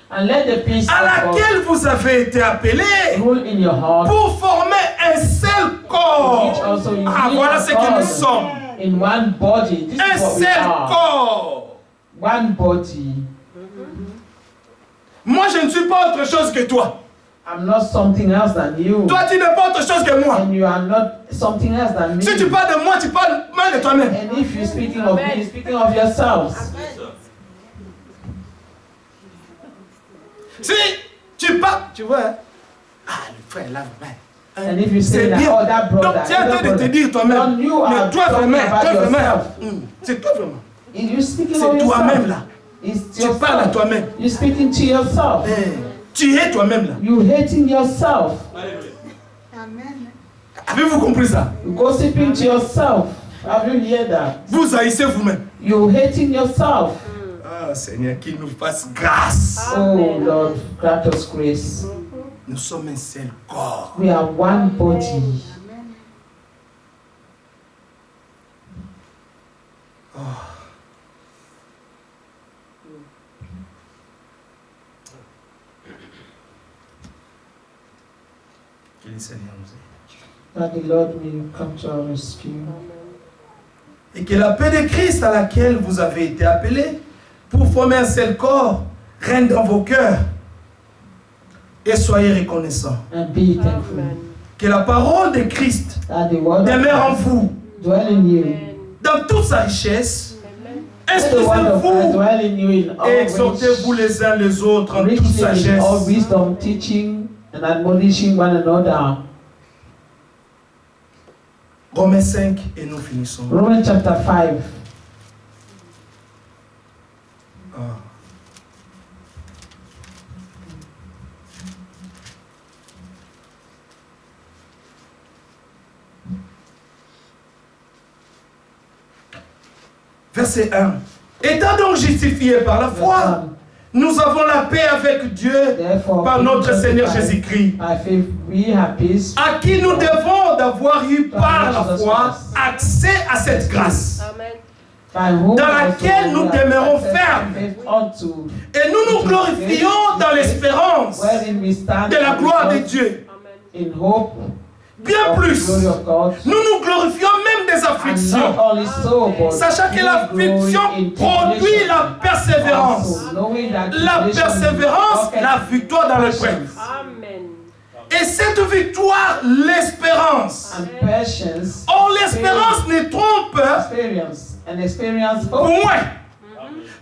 S2: and let the peace
S4: à
S2: of God
S4: laquelle vous avez été appelés
S2: rule in your heart,
S4: pour former un seul corps.
S2: which also you
S4: Ah,
S2: live
S4: voilà ce que nous
S2: God
S4: sommes.
S2: in one body. This
S4: Un
S2: is what we
S4: seul
S2: are.
S4: corps.
S2: One body.
S4: Moi, je ne suis pas autre chose que toi.
S2: I'm not something else than you.
S4: Toi, tu n'es pas autre chose que moi.
S2: And you are not something else than me.
S4: Si tu parles de moi, tu parles mal de toi-même.
S2: And if you're speaking of me, you're speaking of yourselves.
S4: Si tu parles, tu vois, hein? Ah, le frère là, vraiment.
S2: And if you say
S4: C'est
S2: that,
S4: bien.
S2: oh, that brother,
S4: Donc, tu es en train de te
S2: brother.
S4: dire toi-même.
S2: Then you
S4: Mais
S2: are
S4: toi
S2: talking
S4: vraiment,
S2: about
S4: toi vraiment.
S2: yourself.
S4: C'est toi vraiment.
S2: You're speaking
S4: C'est
S2: of
S4: toi-même
S2: yourself.
S4: là.
S2: It's
S4: Tu parles à
S2: yourself.
S4: toi-même.
S2: You're speaking to yourself.
S4: Tu es toi-même là.
S2: You hating yourself.
S4: Avez-vous compris ça?
S2: You gossiping to yourself. Have you heard that?
S4: Vous haïssez vous-même.
S2: You hating yourself.
S4: Ah, Seigneur, qu'il nous fasse grâce.
S2: Oh Lord, grant us grace.
S4: Nous sommes un seul corps.
S2: We are one body.
S4: Que le Seigneur nous aide.
S2: That the Lord will come to our rescue.
S4: Et que la paix de Christ à laquelle vous avez été appelés pour former un seul corps règne dans vos cœurs. Et soyez reconnaissants.
S2: And be thankful.
S4: Que la parole de Christ
S2: That the word of
S4: demeure en
S2: Christ
S4: vous
S2: dwell in you.
S4: dans toute sa richesse.
S2: Let the word of Christ
S4: Instruisez-vous
S2: dwell in you in all
S4: et exhortez-vous les uns les autres en toute
S2: richly in
S4: sagesse.
S2: all wisdom, teaching and admonishing one another.
S4: Romains 5 et nous finissons.
S2: Romans chapter 5.
S4: Ah. Verset 1. Étant donc justifiés par la foi, nous avons la paix avec Dieu
S2: Therefore,
S4: par notre Seigneur Jésus-Christ,
S2: by faith we have peace,
S4: à qui nous devons d'avoir eu par la foi accès à cette grâce,
S3: Amen.
S2: by whom
S4: dans
S2: also
S4: laquelle nous
S2: we have
S4: demeurons
S2: access by
S4: fermes.
S2: faith unto,
S4: Et nous nous glorifions dans l'espérance
S2: wherein we stand
S4: de la gloire de
S2: rejoice
S4: Dieu.
S3: Amen.
S2: in hope
S4: Bien
S2: of
S4: plus,
S2: the glory of God.
S4: nous nous glorifions même des
S2: And
S4: afflictions,
S2: not only so, but
S4: sachant que
S2: we
S4: l'affliction
S2: glory in
S4: produit
S2: tribulation.
S4: la persévérance.
S2: Also, knowing that
S4: La
S2: tribulation
S4: persévérance,
S2: worketh
S4: la victoire dans l'épreuve.
S2: patience.
S3: Amen.
S4: Et cette victoire, l'espérance.
S2: And patience.
S4: Or, l'espérance ne trompe
S2: Experience hope.
S4: point.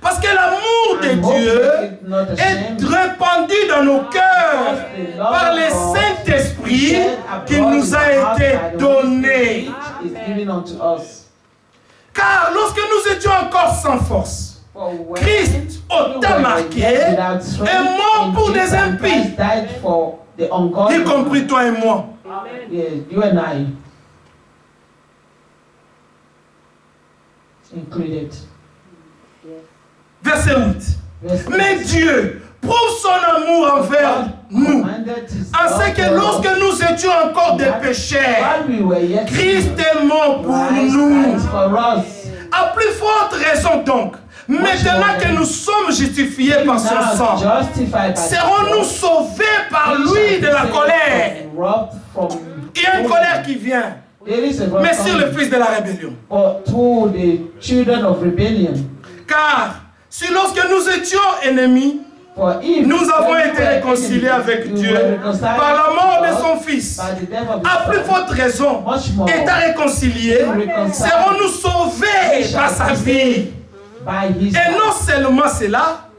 S4: Parce que l'amour de
S2: And hope
S4: Dieu
S2: maketh not ashamed.
S4: est répandu dans nos cœurs par le Saint-Esprit qui nous a été donné.
S2: Is given unto us.
S4: Car lorsque nous étions encore sans force,
S2: For when
S4: Christ, au
S2: we
S4: temps
S2: were
S4: marqué,
S2: yet without strength,
S4: est mort pour
S2: in
S4: des
S2: Christ, and
S4: impies,
S2: Christ died for the ungodly.
S4: y compris toi et moi.
S3: Amen.
S2: Yeah, you and I included.
S4: Verset 8.
S2: Verse
S4: Mais
S2: 8.
S4: Dieu prouve son amour envers nous,
S2: Commanded his
S4: en ce
S2: love
S4: que
S2: for
S4: lorsque
S2: us.
S4: nous étions encore des pécheurs,
S2: While we were yet
S4: Christ
S2: sinners,
S4: est mort pour
S2: Christ
S4: nous.
S2: died for us.
S4: À plus forte raison donc, maintenant que nous sommes justifiés par son
S2: Now
S4: sang,
S2: justified by
S4: serons-nous sauvés par lui de la colère? Il y a une colère qui vient, mais sur le fils de la rébellion.
S2: But to the children of rebellion.
S4: Car si lorsque nous étions ennemis,
S2: For if
S4: nous avons
S2: when
S4: été
S2: we were
S4: réconciliés
S2: enemies,
S4: avec
S2: we
S4: Dieu
S2: were reconciled
S4: par la mort de
S2: to
S4: son
S2: God
S4: Fils.
S2: by the death of his
S4: À plus
S2: Son.
S4: forte raison,
S2: Much more
S4: étant réconciliés, serons-nous sauvés par sa vie.
S2: by his
S4: Et non
S2: life.
S4: seulement cela,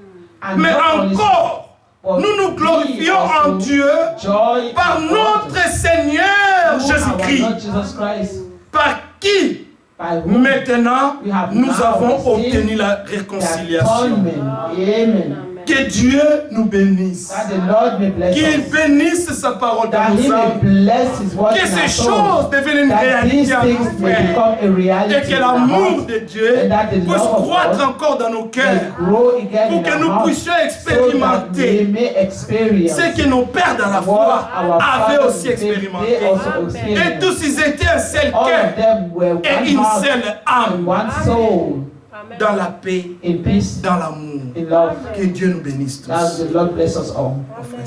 S2: And
S4: mais
S2: not only
S4: encore,
S2: so, but
S4: nous nous
S2: we
S4: glorifions en
S2: also
S4: Dieu
S2: joy
S4: par
S2: in
S4: notre
S2: God
S4: Seigneur
S2: through our
S4: Jésus-Christ,
S2: Lord Jesus Christ,
S4: par qui
S2: by whom
S4: maintenant
S2: we have
S4: nous
S2: now
S4: avons
S2: received
S4: obtenu la
S2: the
S4: réconciliation.
S2: atonement. Amen.
S4: Que Dieu nous bénisse.
S2: That the Lord may bless
S4: Qu'il
S2: us.
S4: bénisse sa parole dans
S2: That
S4: nos
S2: he may
S4: âmes.
S2: bless his word
S4: Que
S2: in our
S4: ces
S2: souls.
S4: choses deviennent une
S2: That these
S4: réalité en
S2: things
S4: nous,
S2: may
S4: frères.
S2: become a reality
S4: Et que
S2: in our
S4: l'amour
S2: hearts.
S4: de Dieu
S2: And that the
S4: puisse
S2: love of
S4: croître
S2: God
S4: encore dans nos
S2: may
S4: cœurs.
S2: grow again
S4: Pour
S2: in
S4: que
S2: our
S4: nous
S2: hearts,
S4: puissions
S2: so that we
S4: expérimenter
S2: may experience
S4: ce que nos pères dans la
S2: what
S4: foi
S2: our
S4: avaient
S2: fathers
S4: aussi
S2: they
S4: expérimenté.
S2: also
S3: Amen.
S4: Et
S2: experienced.
S4: tous ils étaient un seul
S2: All of
S4: cœur
S2: them were
S4: et
S2: one
S4: une
S2: heart
S4: seule
S2: and
S4: âme
S2: one soul
S3: Amen.
S4: dans la paix,
S2: in peace,
S4: dans l'amour.
S2: in love.
S4: Que Dieu nous bénisse
S2: That
S4: tous.
S2: the Lord bless us all.
S4: Frères et sœurs.